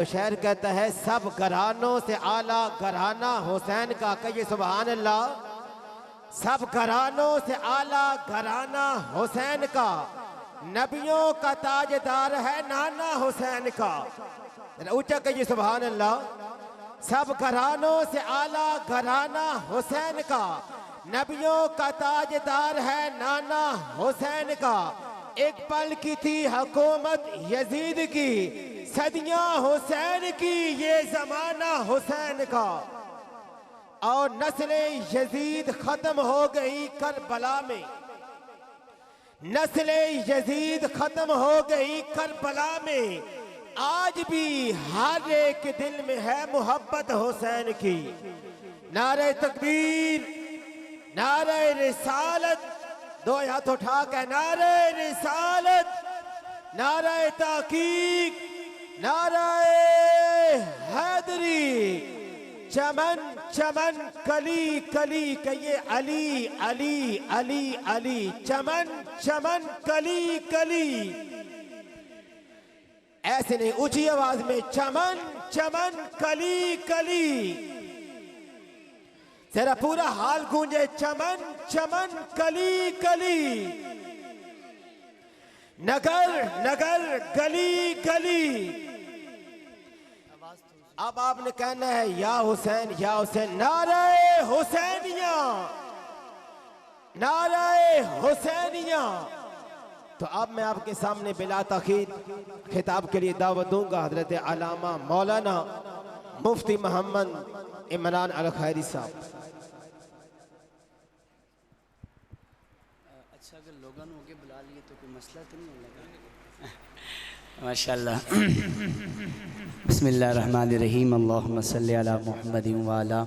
तो शायर कहता है सब घरानों से आला घराना हुसैन का। कहिए सुभान अल्लाह। सब घरानों से आला घराना हुसैन का, नबियों का ताजदार है नाना हुसैन का। ऊंचा कहिए सुभान अल्लाह। सब घरानों से आला घराना हुसैन का, नबियों का ताजदार है नाना हुसैन का। एक पल की थी हुकूमत यजीद की, सदियां हुसैन की ये जमाना हुसैन का। और नस्ले यजीद खत्म हो गई करबला में, नस्ले यजीद खत्म हो गई करबला में। आज भी हर एक दिल में है मोहब्बत हुसैन की। नारे तकबीर, नारे रिसालत, दो हाथ उठा के नारे रिसालत, नारे ताकीक, नारे हैदरी। चमन चमन कली कली कहिए अली अली अली अली। चमन चमन कली कली, ऐसे नहीं, ऊंची आवाज में चमन चमन कली कली। जरा पूरा हाल गूंजे चमन चमन कली कली। नगर नगर गली गली। अब आपने कहना है या हुसैन या हुसैन। नारे हुसैनिया, नारे हुसैनिया। तो अब मैं आपके सामने बिला ताखीर खिताब के लिए दावत दूंगा हजरत अल्लामा मौलाना मुफ्ती मोहम्मद इमरान अल खैरी साहब। अच्छा, अगर लोगों के बुला लिए तो कोई मसला तो नहीं होगा। माशाअल्लाह। बिस्मिल्लाहिर्रहमानिर्रहीम। अल्लाहुम्मा सल्लि अला मुहम्मदिन व अला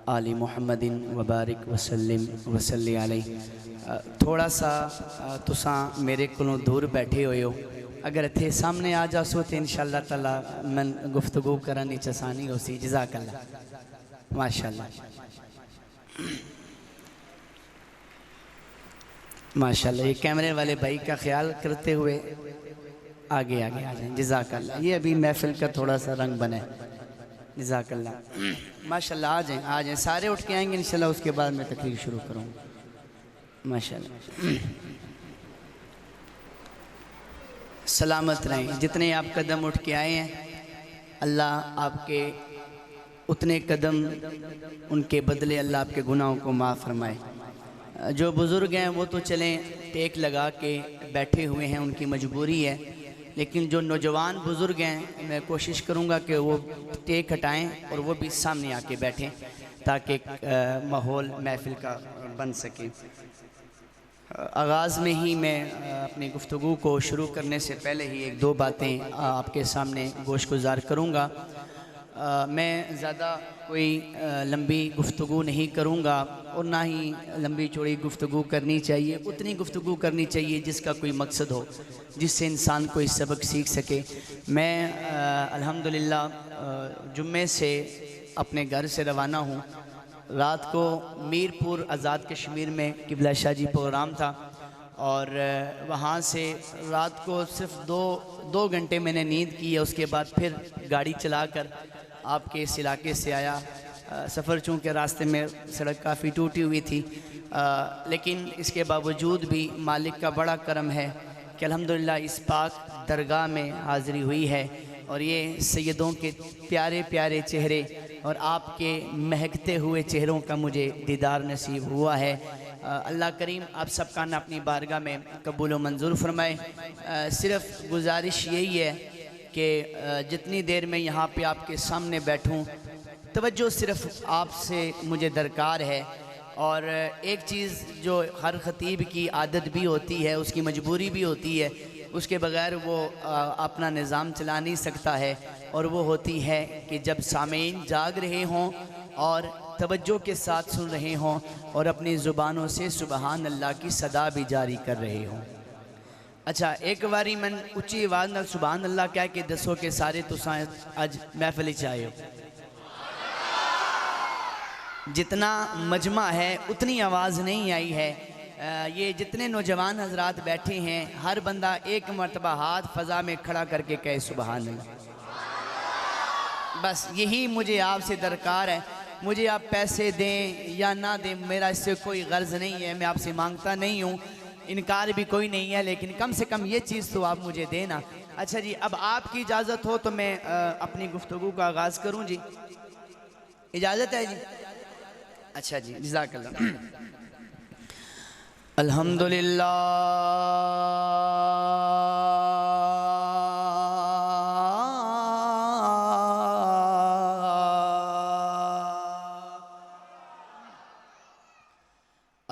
आलि मुहम्मदिन व बारिक वसल्लिम वसल्लि अलैहि। थोड़ा सा तुसा मेरे कोलों दूर बैठे हुए हो, अगर इत्थे सामने आ जासो तो इंशाअल्लाह ताला मैं गुफ्तगू करने च आसानी हो सी। जज़ाकल्लाह। माशाअल्लाह माशाअल्लाह। ये कैमरे वाले भाई का ख्याल करते हुए आगे आगे आ जाएं। जज़ाकल्लाह। ये अभी महफिल का थोड़ा सा रंग बना है। जज़ाकल्लाह। माशाअल्लाह। आ जाएं सारे उठ के आएंगे इंशाअल्लाह। उसके बाद मैं तकरीर शुरू करूँगा। माशाअल्लाह। सलामत रहें। जितने आप कदम उठ के आए हैं, अल्लाह आपके उतने कदम, उनके बदले अल्लाह आपके गुनाहों को माफ़ फरमाए। जो बुज़ुर्ग हैं वो तो चलें टेक लगा के बैठे हुए हैं, उनकी मजबूरी है। लेकिन जो नौजवान बुज़ुर्ग हैं, मैं कोशिश करूँगा कि वो टेक हटाएँ और वो भी सामने आके बैठें ताकि माहौल महफिल का बन सके। आगाज़ में ही मैं अपनी गुफ्तगू को शुरू करने से पहले ही एक दो बातें आपके सामने गोश गुजार करूँगा। मैं ज़्यादा कोई लंबी गुफ्तगू नहीं करूँगा और ना ही लंबी चौड़ी गुफ्तगू करनी चाहिए। उतनी गुफ्तगू करनी चाहिए जिसका कोई मकसद हो, जिससे इंसान कोई सबक सीख सके। मैं अल्हम्दुलिल्लाह जुम्मे से अपने घर से रवाना हूँ। रात को मीरपुर आज़ाद कश्मीर में किबला शाह जी प्रोग्राम था और वहाँ से रात को सिर्फ दो घंटे मैंने नींद की है। उसके बाद फिर गाड़ी चलाकर आपके इस इलाके से आया। सफ़र चूँकि रास्ते में सड़क काफ़ी टूटी हुई थी, लेकिन इसके बावजूद भी मालिक का बड़ा करम है कि अल्हम्दुलिल्लाह इस पाक दरगाह में हाज़िरी हुई है और ये सैयदों के प्यारे प्यारे चेहरे और आपके महकते हुए चेहरों का मुझे दीदार नसीब हुआ है। अल्लाह करीम आप सबका ना अपनी बारगाह में कबूल व मंजूर फरमाए। सिर्फ़ गुजारिश यही है कि जितनी देर मैं यहाँ पे आपके सामने बैठूँ, तवज्जो सिर्फ़ आपसे मुझे दरकार है। और एक चीज़ जो हर ख़तीब की आदत भी होती है, उसकी मजबूरी भी होती है, उसके बग़ैर वो अपना निज़ाम चला नहीं सकता है, और वो होती है कि जब सामीन जाग रहे हों और तवज्जो के साथ सुन रहे हों और अपनी ज़ुबानों से सुबहान अल्लाह की सदा भी जारी कर रहे हों। अच्छा, एक बारी मैं उच्ची आवाज़ में सुबहान अल्लाह कह के दसो कि सारे तुसां अज महफिल च आए हो। जितना मजमा है उतनी आवाज़ नहीं आई है। ये जितने नौजवान हजरात बैठे हैं, हर बंदा एक मरतबा हाथ फ़ज़ा में खड़ा करके कहे सुबहान अल्लाह। बस यही मुझे आपसे दरकार है। मुझे आप पैसे दें या ना दें, मेरा इससे कोई गर्ज नहीं है, मैं आपसे मांगता नहीं हूँ, इनकार भी कोई नहीं है, लेकिन कम से कम ये चीज़ तो आप मुझे देना। अच्छा जी, अब आपकी इजाज़त हो तो मैं अपनी गुफ्तगू का आगाज़ करूँ जी, इजाज़त है जी? अच्छा जी, जज़ाकल्लाह।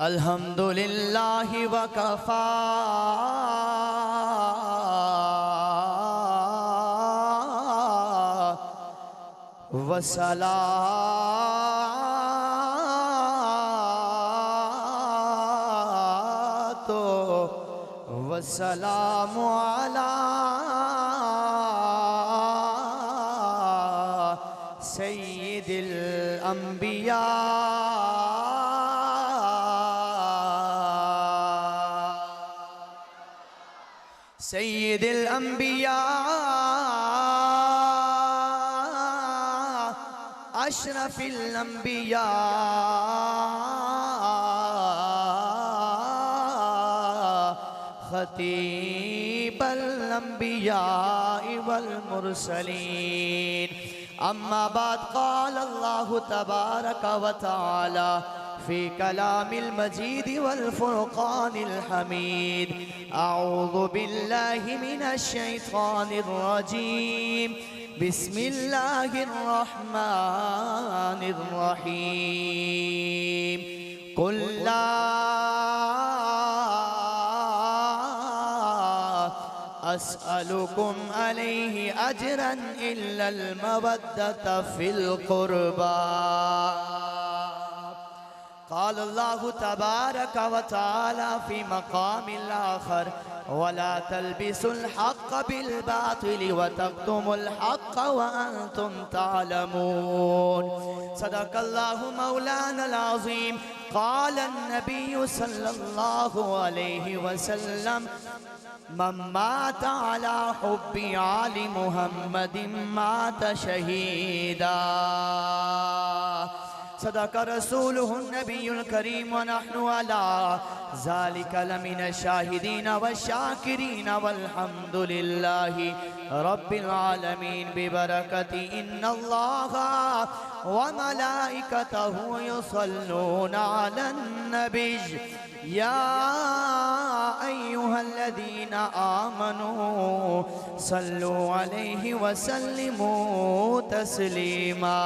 अल्हम्दुलिल्लाह वकफ़ा वसलातो वसलामु अला सय्यिदिल अंबिया सय्यिदिल अंबिया अशरफिल अंबिया खतीबल अंबिया वल मुरसलीन। अम्मा बाद क़ाल अल्लाहु तबारक व तआला फ़ी कलामिल मजीद वल फ़ुरक़ानिल हमीद। अऊज़ु बिल्लाहि मिनश शैतानिर रजीम। बिस्मिल्लाहिर रहमानिर रहीम। कुल ला अस्अलुकुम अलैहि अजरन इल्लल मवद्दता फिल क़ुरबा। क़ाल अल्लाहु तबारक व तआला फ़ी मक़ामिल आख़र वला तल्बिसुल हक़्क़ बिल बातिल व तक्तुमुल हक़्क़ व अंतुम तालमून। सदक़ल्लाहु मौलानल अज़ीम। क़ाल अन्नबिय्यु सल्लल्लाहु अलैहि वसल्लम मन मात अला हुब्बि आलि मुहम्मदिन मात शहीदा। सदक़ रसूलुहु नबियुल करीम व नहनु अला ज़ालिका लमिन शाहिदीन व शाकिरीन वल्हम्दुलिल्लाहि रब्बिल आलमीन। बिबरकति इन्नल्लाहा व मलाइकतहु युसल्लूना अलन नबिय्य या अय्युहल्लज़ीना आमनू सल्लु अलैहि व सल्लिमू तस्लीमा।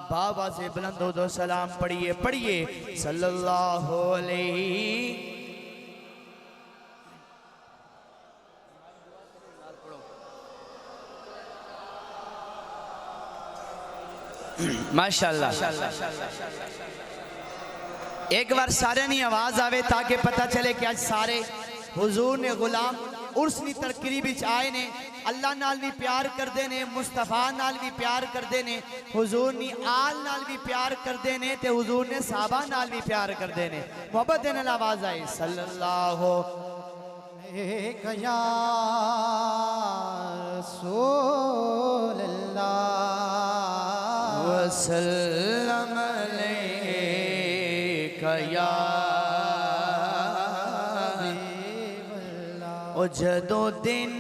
बाबा से बुलंद दो सलाम पढ़िए पढ़िए सल्लल्लाहु अलैहि। माशाअल्लाह। एक बार सारे नी आवाज आवे ताकि पता चले कि आज सारे हुजूर ने गुलाम उर्स नी तकरीब विच आए ने, अल्लाह नाल भी प्यार करते ने, मुस्तफा नाल भी प्यार करते ने, हुजूर नी आल नाल भी प्यार करते ने, ते हुजूर ने साहबा नाल भी प्यार करते ने। मोहब्बत दे नाल आवाज आई सल्लल्लाहु या रसूलल्लाह वसल्लम अलैका या ओ जदों दिन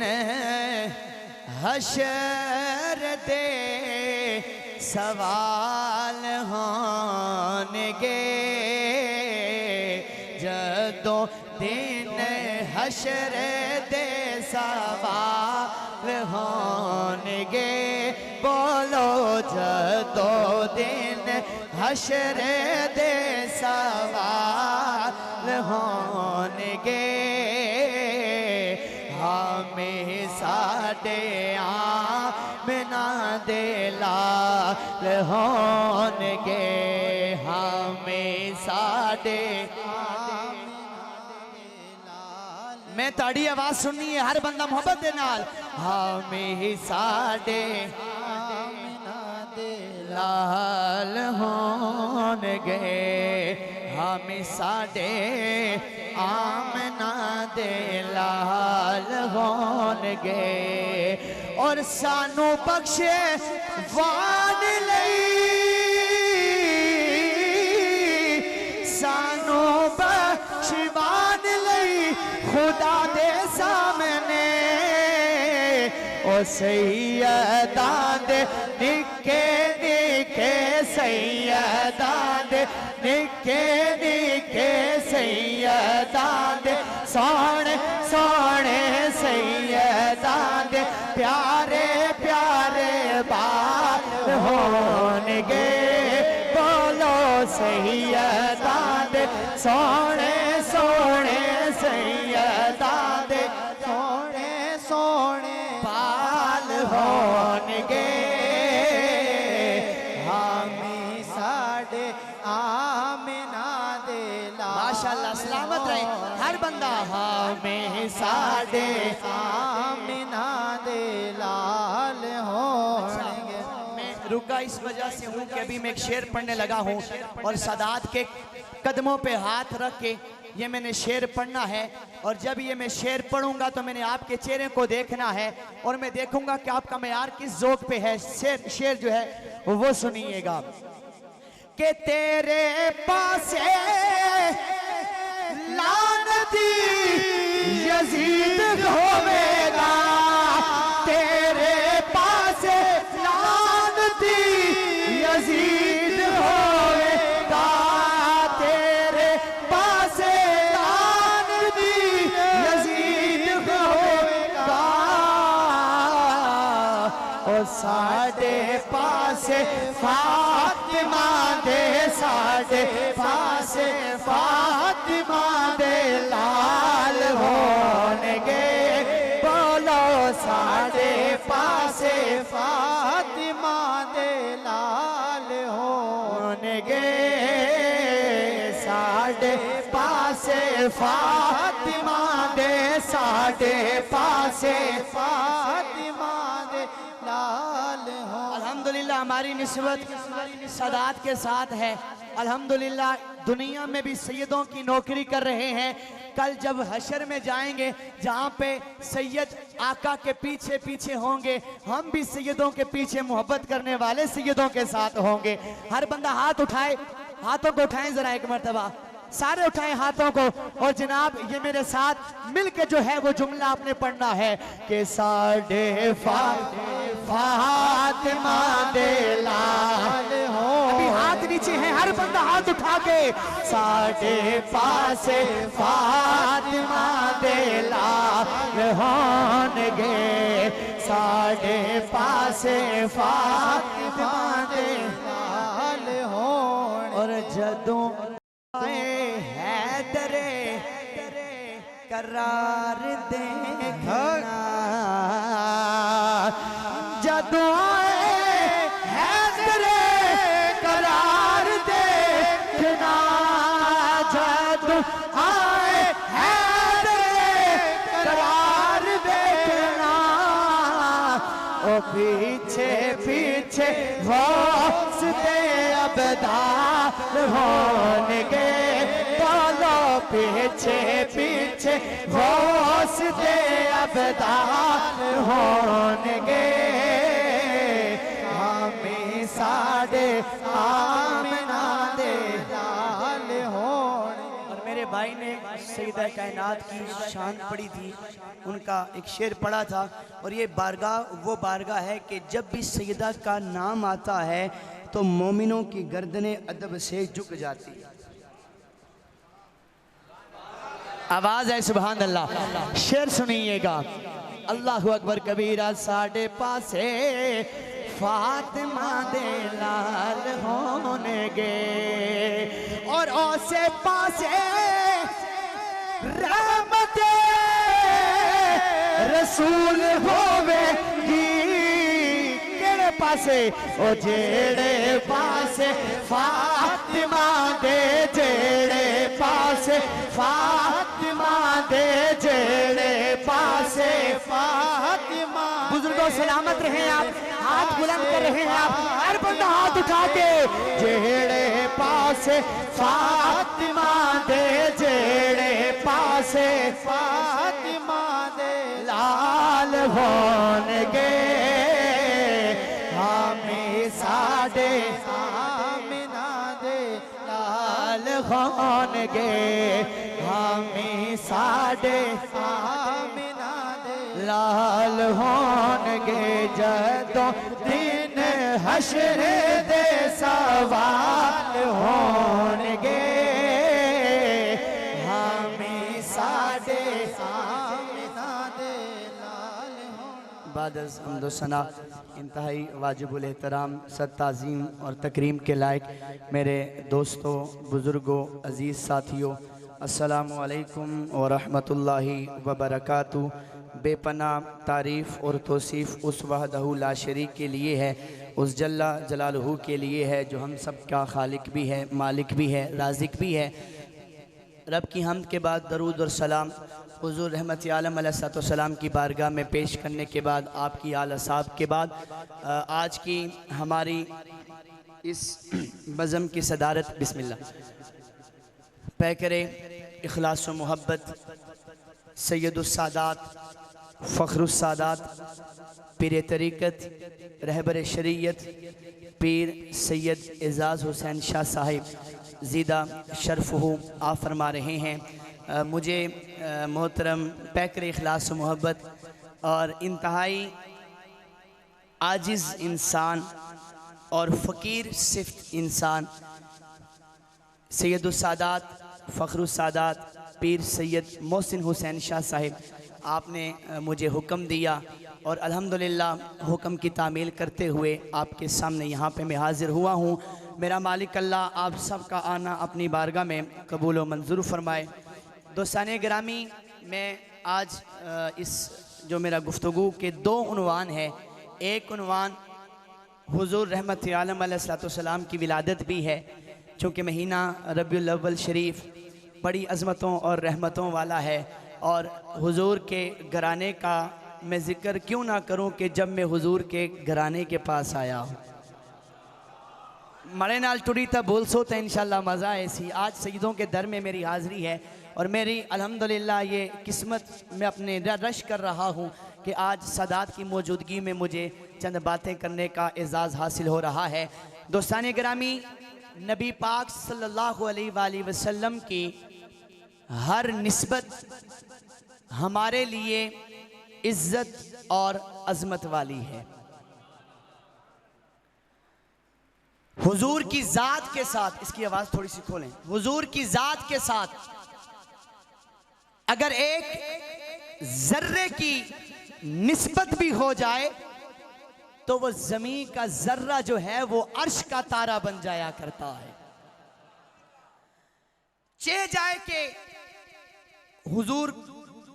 हशर दे सवाल होंगे, जदों दिन हशर दे सवाल होंगे, बोलो जदों दिन हशर दे सवाल होंगे, हमें साडे आमना दे लाल होंगे, हमें साडे। मैं ताड़ी आवाज सुननी है हर बंदा मोहब्बत दे नाल। हमें साडे लाल होंगे, हमें साडे आमना दे लाल होंगे, और सानू बख्शे वान लई, सानू बख्शवान लई खुदा दे सामने ओ सैयदां दे निके निके, सैयदां दे निके निके, सैयदां दे सोहने सोहने, सैयदां दे प्यारे प्यारे बाल होणगे, बोलो सैयदां दे सोहने सोहने, सैयदां दे सोहने सोहने बाल होणगे। हामी साडे आमिना दे लाल, माशाअल्लाह सलामत रहे हर बंदा। हामी साडे आमिना दे लाल होणगे। मैं रुका इस वजह से हूँ कि अभी मैं एक शेर पढ़ने लगा हूँ और सादात के कदमों पे हाथ रख के ये मैंने शेर पढ़ना है, और जब ये मैं शेर पढ़ूंगा तो मैंने आपके चेहरे को देखना है और मैं देखूंगा कि आपका मयार किस ज़ौक़ पे है। शेर जो है वो सुनिएगा कि तेरे पासे लानती यजीद होवेगा, तेरे पासे लानती यजीद होवेगा, तेरे पासे लानती यजीद होवेगा, ओ साडे पासे फातिमा दे, साडे पासे फातिमा दे लाल होणगे, बोलो साडे पासे फातिमा दे लाल होणगे, साडे पासे फातिमा दे, साडे पासे फातिमा दे लाल हो। अल्हम्दुलिल्लाह हमारी निस्बत सादात के साथ है। अल्हम्दुलिल्लाह दुनिया में भी सैयदों की नौकरी कर रहे हैं। कल जब हशर में जाएंगे जहाँ पे सैयद आका के पीछे पीछे होंगे, हम भी सैयदों के पीछे मोहब्बत करने वाले सैयदों के साथ होंगे। हर बंदा हाथ उठाए, हाथों को उठाएं जरा एक मर्तबा, सारे उठाएं हाथों को, और जनाब ये मेरे साथ मिलके जो है वो जुमला आपने पढ़ना है कि साडे फातिमा दे लाल हो। अभी हाथ नीचे हैं, हर बंदा हाथ उठा के, साडे पासे फातिमा दे लाल होणगे, साडे पासे फातिमा दे लाल होण। और जदों हैदरे करार देखना, जदों हैदरे करार देखना, जदों आए हैदरे करार देखना, ओ पीछे पीछे वास्ते अबदार होणगे, बोलो पीछे पीछे वास्ते अबदार होणगे, हमें साडे आमिना दे लाल होण। और मेरे भाई ने सैयदा कायनात की शान पढ़ी थी, उनका एक शेर पढ़ा था, और ये बारगाह वो बारगाह है कि जब भी सैयदा का नाम आता है तो मोमिनों की गर्दनें अदब से झुक जाती है। आवाज है सुभान अल्लाह। शेर सुनिएगा, अल्लाहु अकबर कबीरा, साडे पासे फातिमा दे लाल होणगे, और औसे पासे रहमते रसूल होवेगी, केड़े पासे ओ जेड़े पासे फातिमा दे, जेड़े पासे फातिमा दे, जेड़े पासे फातिमा। बुजुर्गों सलामत रहे आप, हाथ बुलंद कर रहे हैं आप, हर बंदा हाथ उठा के, जेड़े पासे फातिमा दे, जेड़े पासे फातिमा दे लाल होंगे हमें साडे आमिना दे लाल होंगे हमें साडे आमिना दे लाल होंगे जदों दिन हश्र दे सवाल होंगे हमें साडे आमिना दे लाल होंगे। बाद हम्दो सना इंतहाई वाजिबुल एहतराम सद ताज़ीम और तकरीम के लायक मेरे दोस्तों, बुज़ुर्गों, अज़ीज़ साथियों, अस्सलामु अलैकुम व रहमतुल्लाहि व बरकातुहू। बेपना तारीफ़ और तौसीफ़ उस वहदहू ला शरीक के लिए है, उस जल्ला जलालहू के लिए है जो हम सब का खालिक भी है, मालिक भी है, राज़िक भी है। रब की हम्द के बाद दरूद और सलाम हुज़ूर रहमत आलम अलैहिस्सलाम की बारगाह में पेश करने के बाद, आपकी आला साहब के बाद, आज की हमारी इस बज़म की सदारत बिस्मिल्लाह पै करे इखलास व मोहब्बत सैयदुस सादात फ़ख्रुस सादात पीर तरीक़त रहबर शरीयत पीर सैयद एजाज़ हुसैन शाह साहिब ज़ीदा शर्फ़हू आ फरमा रहे हैं। मुझे मोहतरम पैकर इखलास व मोहब्बत और इंतहाई आजिज़ इंसान और फ़कीर सिफ्त इंसान सैयदुस सादात फ़ख्रुस सादात पीर सैयद मोहसिन हुसैन शाह साहिब, आपने मुझे हुक्म दिया और अल्हम्दुलिल्लाह हुक्म की तामील करते हुए आपके सामने यहाँ पे मैं हाज़िर हुआ हूँ। मेरा मालिक अल्लाह आप सब का आना अपनी बारगाह में कबूल व मंजूर फरमाए। दोस्ताने गिरामी, मैं आज इस जो मेरा गुफ्तगू के दो उन्वान है, एक उन्वान हुज़ूर रहमत आलम अलैहिस्सलाम की विलादत भी है, चूँकि महीना रबीउल अव्वल शरीफ बड़ी अज़मतों और रहमतों वाला है, और हुज़ूर के घराने का मैं ज़िक्र क्यों ना करूं कि जब मैं हुज़ूर के घराने के पास आया हूँ, मरे नाल टुड़ी तब बोल सो तो इंशाल्लाह मज़ा ऐसी। आज सईदों के दर में मेरी हाज़िरी है और मेरी अल्हम्दुलिल्लाह ये किस्मत मैं अपने रश कर रहा हूँ कि आज सादात की मौजूदगी में मुझे चंद बातें करने का एजाज़ हासिल हो रहा है। दोस्ताने गिरामी, नबी पाक सल्लल्लाहु अलैहि वसल्लम की हर निस्बत हमारे लिए इज्जत और अज़मत वाली है। हुजूर की ज़ात के साथ, इसकी आवाज़ थोड़ी सी खोलें, हुजूर की ज़ात के साथ अगर एक जर्रे की निस्बत भी हो जाए तो वो ज़मीन का जर्रा जो है वो अर्श का तारा बन जाया करता है। चे जाए कि हुजूर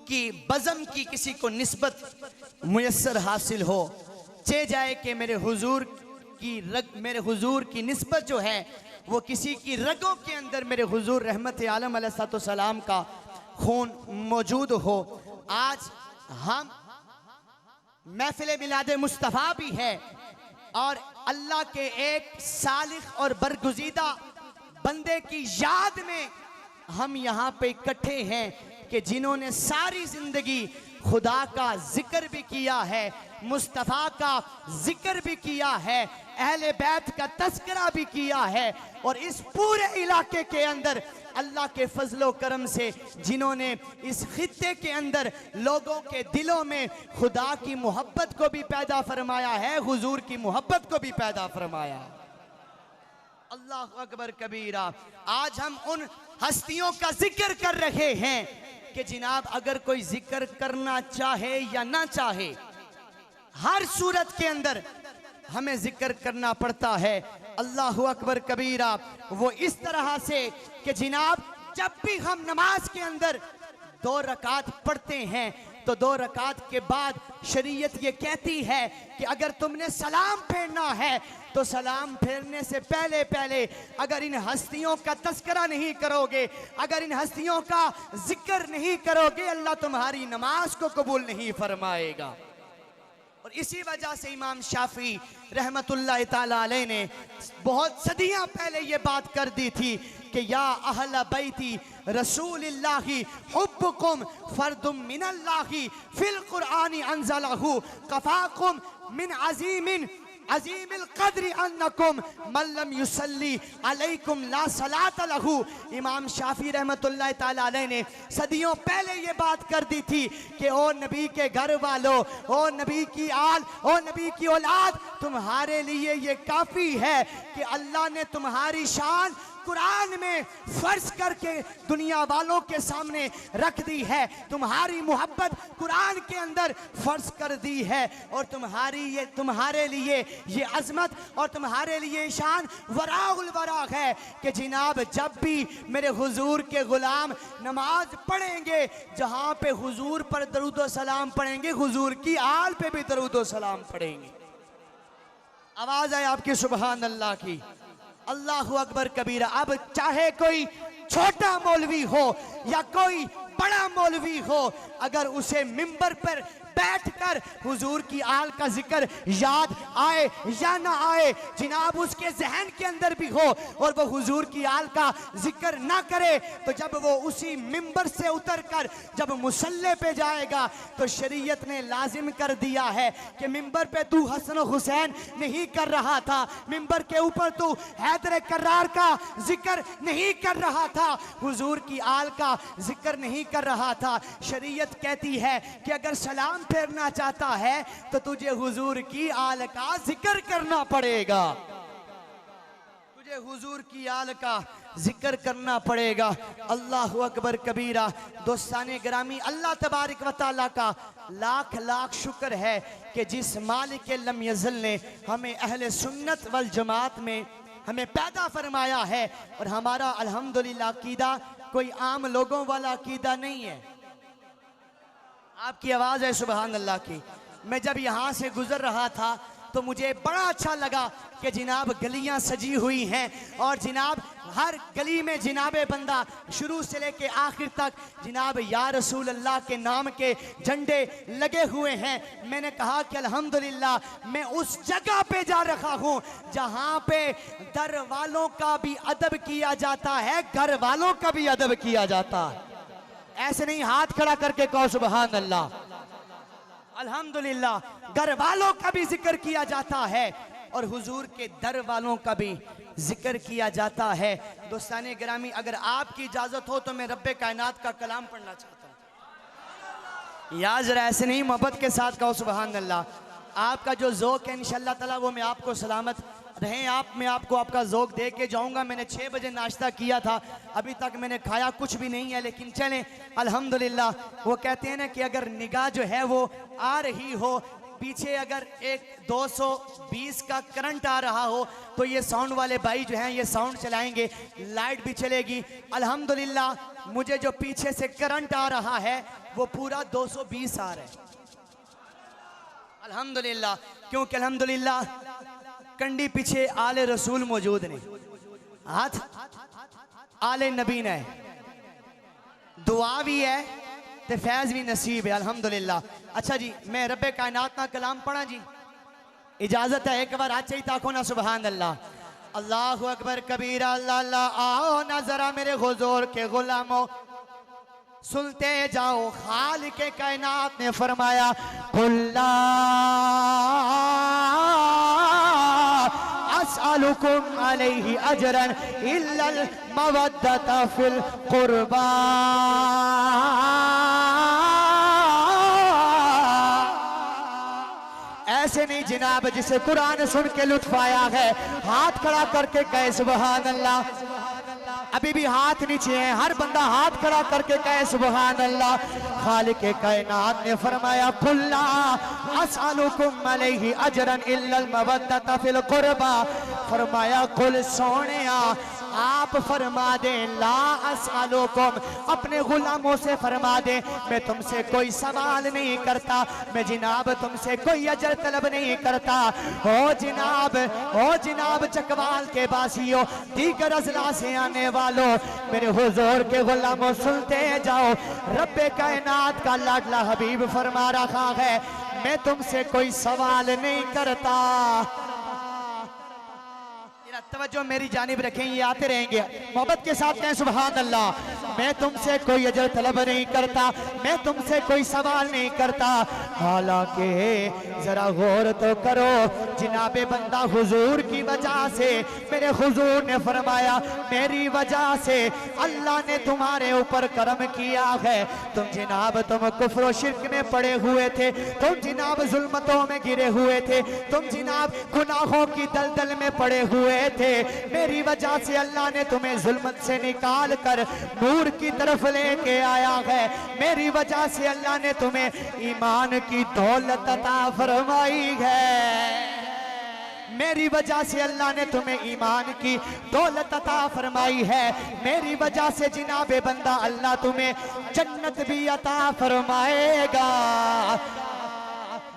की बज़म की किसी को निस्बत मुयस्सर हासिल हो, चे जाए कि मेरे हुजूर की निस्बत जो है वो किसी की रगों के अंदर मेरे हुजूर रहमत आलम अलैहिस्सलाम का खून मौजूद हो। आज हम महफिल मिलादे मुस्तफ़ा भी है और अल्लाह के एक सालिख और बरगुज़ीदा बंदे की याद में हम यहाँ पे इकट्ठे हैं कि जिन्होंने सारी जिंदगी खुदा का जिक्र भी किया है, मुस्तफ़ा का जिक्र भी किया है, अहले बैत का तज़किरा भी किया है, और इस पूरे इलाके के अंदर अल्लाह के फजलो करम से जिन्होंने इस खित्ते के अंदर लोगों के दिलों में खुदा की मोहब्बत को भी पैदा फरमाया है, हुजूर की मोहब्बत को भी पैदा फरमाया। अल्लाह अकबर कबीरा। आज हम उन हस्तियों का जिक्र कर रहे हैं कि जनाब अगर कोई जिक्र करना चाहे या ना चाहे, हर सूरत के अंदर हमें जिक्र करना पड़ता है। अल्लाह अकबर कबीरा। वो इस तरह से कि जनाब जब भी हम नमाज के अंदर 2 रकात पढ़ते हैं तो 2 रकात के बाद शरीयत ये कहती है कि अगर तुमने सलाम फेरना है तो सलाम फेरने से पहले पहले अगर इन हस्तियों का तज़किरा नहीं करोगे, अगर इन हस्तियों का जिक्र नहीं करोगे, अल्लाह तुम्हारी नमाज को कबूल नहीं फरमाएगा। और इसी वजह से इमाम शाफी रहमतुल्लाह ताला अलैह ने बहुत सदियां पहले ये बात कर दी थी कि या अहल बैती रसूलिल्लाहि हुब्बुकुम फर्दुम मिनल्लाहि फिल कुरआनी अंज़लहु कफाकुम मिन अज़ीमिन अज़ीमिल क़द्रि अन्नकुम मन लम युसल्ली अलैकुम ला सलात लहू। इमाम शाफी रहमतुल्लाह ताला अलैह ने सदियों पहले ये बात कर दी थी कि ओ नबी के घर वालों, ओ नबी की आल, ओ नबी की औलाद, तुम्हारे लिए ये काफ़ी है कि अल्लाह ने तुम्हारी शान कुरान में फर्ज करके दुनिया वालों के सामने रख दी है। तुम्हारी मोहब्बत कुरान के अंदर फर्ज कर दी है और तुम्हारे लिए ये अजमत और तुम्हारे लिए शान वराउल वरा है कि जनाब जब भी मेरे हुजूर के गुलाम नमाज पढ़ेंगे, जहाँ पे हुजूर पर दरूद व सलाम पढ़ेंगे, हुजूर की आल पे भी दरूद व सलाम पढ़ेंगे। आवाज़ आए आपकी सुबहान अल्लाह की, अल्लाहु अकबर कबीरा। अब चाहे कोई छोटा मौलवी हो या कोई बड़ा मौलवी हो, अगर उसे मिंबर पर बैठकर हुजूर की आल का जिक्र याद आए या ना आए, जनाब उसके जहन के अंदर भी हो और वो हुजूर की आल का जिक्र ना करे, तो जब वो उसी मिंबर से उतरकर जब मुसल्ले पे जाएगा तो शरीयत ने लाजिम कर दिया है कि मिंबर पे तू हसन हुसैन नहीं कर रहा था, मिंबर के ऊपर तू हैदर करार का जिक्र नहीं कर रहा था, हुजूर की आल का जिक्र नहीं कर रहा था। शरीयत कहती है कि अगर सलाम फेरना चाहता है तो तुझे हुजूर की आल का जिक्र करना पड़ेगा, तुझे हुजूर की आल का जिक्र करना पड़ेगा। अल्लाहु अकबर कबीरा। दोस्ताने ग्रामी, अल्लाह तबारक व तआला का लाख लाख शुक्र है कि जिस मालिक लम यज़ल ने हमें अहले सुन्नत वल जमात में हमें पैदा फरमाया है और हमारा अल्हम्दुलिल्लाह अकीदा कोई आम लोगों वाला अकीदा नहीं है। आपकी आवाज़ है सुबहान अल्लाह की। मैं जब यहाँ से गुजर रहा था तो मुझे बड़ा अच्छा लगा कि जनाब गलियाँ सजी हुई हैं और जनाब हर गली में जनाबे बंदा शुरू से लेके आखिर तक जनाब या रसूल अल्लाह के नाम के झंडे लगे हुए हैं। मैंने कहा कि अल्हम्दुलिल्लाह मैं उस जगह पे जा रखा हूँ जहाँ पे दर वालों का भी अदब किया जाता है, घर वालों का भी अदब किया जाता है। ऐसे नहीं हाथ खड़ा करके कहो सुबहान अल्लाह। अल्हम्दुलिल्लाह घर वालों का भी जिक्र किया जाता है और हुजूर के दर वालों का भी जिक्र किया जाता है। दोस्ताने गिरामी, अगर आपकी इजाजत हो तो मैं रब्बे कायनात का कलाम पढ़ना चाहता हूँ। या जरा ऐसे नहीं मोहब्बत के साथ कहो सुबहान अल्लाह। आपका जो ज़ौक़ है इंशाअल्लाह ताला वो मैं आपको सलामत रहें आप, मैं आपको आपका ज़ौक़ दे के जाऊँगा। मैंने 6 बजे नाश्ता किया था, अभी तक मैंने खाया कुछ भी नहीं है, लेकिन चलें अल्हम्दुलिल्लाह। वो कहते हैं ना कि अगर निगाह जो है वो आ रही हो, पीछे अगर एक 220 का करंट आ रहा हो तो ये साउंड वाले भाई जो हैं ये साउंड चलाएंगे, लाइट भी चलेगी। अल्हम्दुलिल्लाह मुझे जो पीछे से करंट आ रहा है वो पूरा 220 आ रहा है अल्हम्दुलिल्लाह, क्योंकि अल्हम्दुलिल्लाह कंडी पीछे आले रसूल मौजूद ने, हाथ आले नबी ने, दुआ भी है तो फैज़ भी नसीब है अल्हम्दुलिल्लाह। अच्छा जी, मैं रब्बे कायनात का कलाम पढ़ा जी, इजाज़त है? एक बार हाथ चाहिए ताको ना सुबहान अल्लाह। अल्लाहु अकबर कबीरा। अल्लाह अल्लाह। आओ ना जरा मेरे हुजूर के गुलामों, सुनते जाओ खालिक कायनात ने फरमाया कुल्ला अस्अलुकुम अलैहि अजरन इल्लल मवद्दता फिल कुर्बा। ऐसे नहीं जनाब जिसे कुरान सुन के लुत्फ आया है, हाथ खड़ा करके कहे सुबहान अल्लाह। अभी भी हाथ नीचे हैं, हर बंदा हाथ खड़ा करके कहे सुबहान अल्लाह। खालिक कायनात ने फरमाया कुल्ला अस्अलुकुम अलैहि अजरन इल्लल मवद्दता फिल कुर्बा। फरमाया कुल सोनिया आप फरमा दें ला अस्अलुकुम, अपने गुलामों से फरमा दें मैं तुमसे कोई सवाल नहीं करता, मैं जनाब तुमसे कोई अजर तलब नहीं करता। ओ जनाब चकवाल के बासियों, दीगर अजला से आने वालों, मेरे हुजूर के गुलामों सुनते जाओ, रब्बे कायनात का लाडला हबीब फरमा रखा है मैं तुमसे कोई सवाल नहीं करता। जरा तवज्जो मेरी जानिब रखें, ये आते रहेंगे। मोहब्बत के साथ कहें सुभान अल्लाह। मैं तुमसे कोई अजर तलब नहीं करता, मैं तुमसे कोई सवाल नहीं करता। हालांकि जरा गौर तो करो, जिनाबे बंदा हुजूर की वजह से, मेरे हुजूर ने फरमाया मेरी वजह से अल्लाह ने तुम्हारे ऊपर करम किया है। तुम जनाब तुम कुफ्र शिर्क में पड़े हुए थे, तुम जनाब जुल्मतों में गिरे हुए थे, तुम जनाब गुनाहों की दलदल में पड़े हुए थे। मेरी वजह से अल्लाह ने तुम्हें जुल्मत से निकाल कर नूर की तरफ लेके आया है। मेरी वजह से अल्लाह ने तुम्हें ईमान की दौलत अता फरमाई है। मेरी वजह से अल्लाह ने तुम्हें ईमान की दौलत अता फरमाई है। मेरी वजह से जिनाबे बंदा अल्लाह तुम्हें जन्नत भी अता फरमाएगा।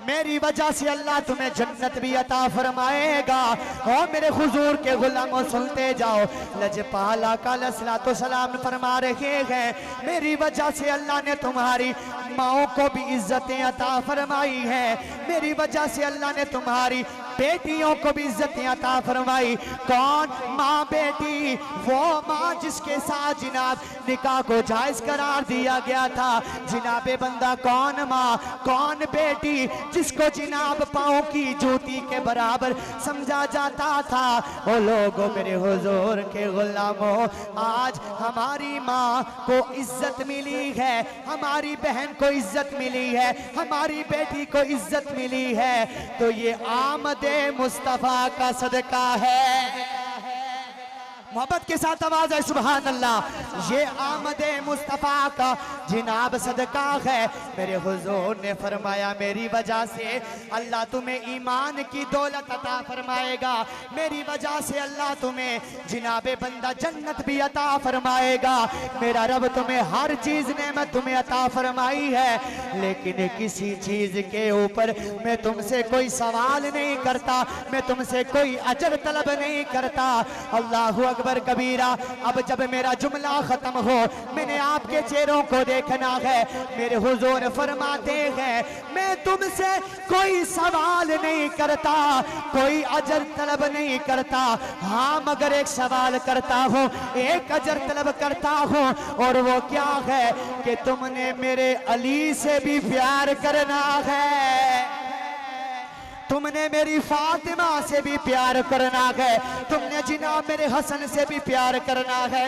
मेरी वजह से अल्लाह तुम्हें जन्नत भी अता फरमाएगा। और मेरे हुजूर के गुलामों सुनते जाओ, लजपाला का अलैहिस्सलातु सलाम फरमा रहे हैं मेरी वजह से अल्लाह ने तुम्हारी माओ को भी इज्जतें अता फरमाई है। मेरी वजह से अल्लाह ने तुम्हारी बेटियों को भी इज्जतें अता फरमाई। कौन? माँ बेटी, वो माँ जिसके साथ जिनाब निकाह को जायज करार दिया गया था। जिनाबे बंदा कौन माँ, कौन बेटी जिसको जिनाब पाँव की जूती के बराबर समझा जाता था। वो लोगों मेरे हुजूर के गुलामों, आज हमारी माँ को इज्जत मिली है, हमारी बहन को इज्जत मिली है, हमारी बेटी को इज्जत मिली है, तो ये आमद मुस्तफा का सदका है। मोहब्बत के साथ आवाज है सुभान अल्लाह। ये आमद मुस्तफा का जिनाब सदका है। मेरे हुजूर ने फरमाया मेरी वजह से अल्लाह तुम्हें ईमान की दौलत अता फरमाएगा। मेरी वजह से अल्लाह तुम्हें जिनाबे बंदा जन्नत भी अता फरमाएगा। मेरा रब तुम्हें हर चीज नेमत तुम्हें अता फरमाई है, लेकिन किसी चीज के ऊपर मैं तुमसे कोई सवाल नहीं करता, मैं तुमसे कोई अजर तलब नहीं करता। अल्लाहु अकबर कबीरा। अब जब मेरा जुमला खत्म हो, मैंने आपके चेहरों को देखना है। मेरे हुजूर फरमाते हैं मैं तुमसे कोई सवाल नहीं करता, कोई अजर तलब नहीं करता। हाँ मगर एक सवाल करता हूँ, एक अजर तलब करता हूँ, और वो क्या है कि तुमने मेरे अली से भी प्यार करना है, तुमने मेरी फातिमा से भी प्यार करना है, तुमने जनाब मेरे हसन से भी प्यार करना है।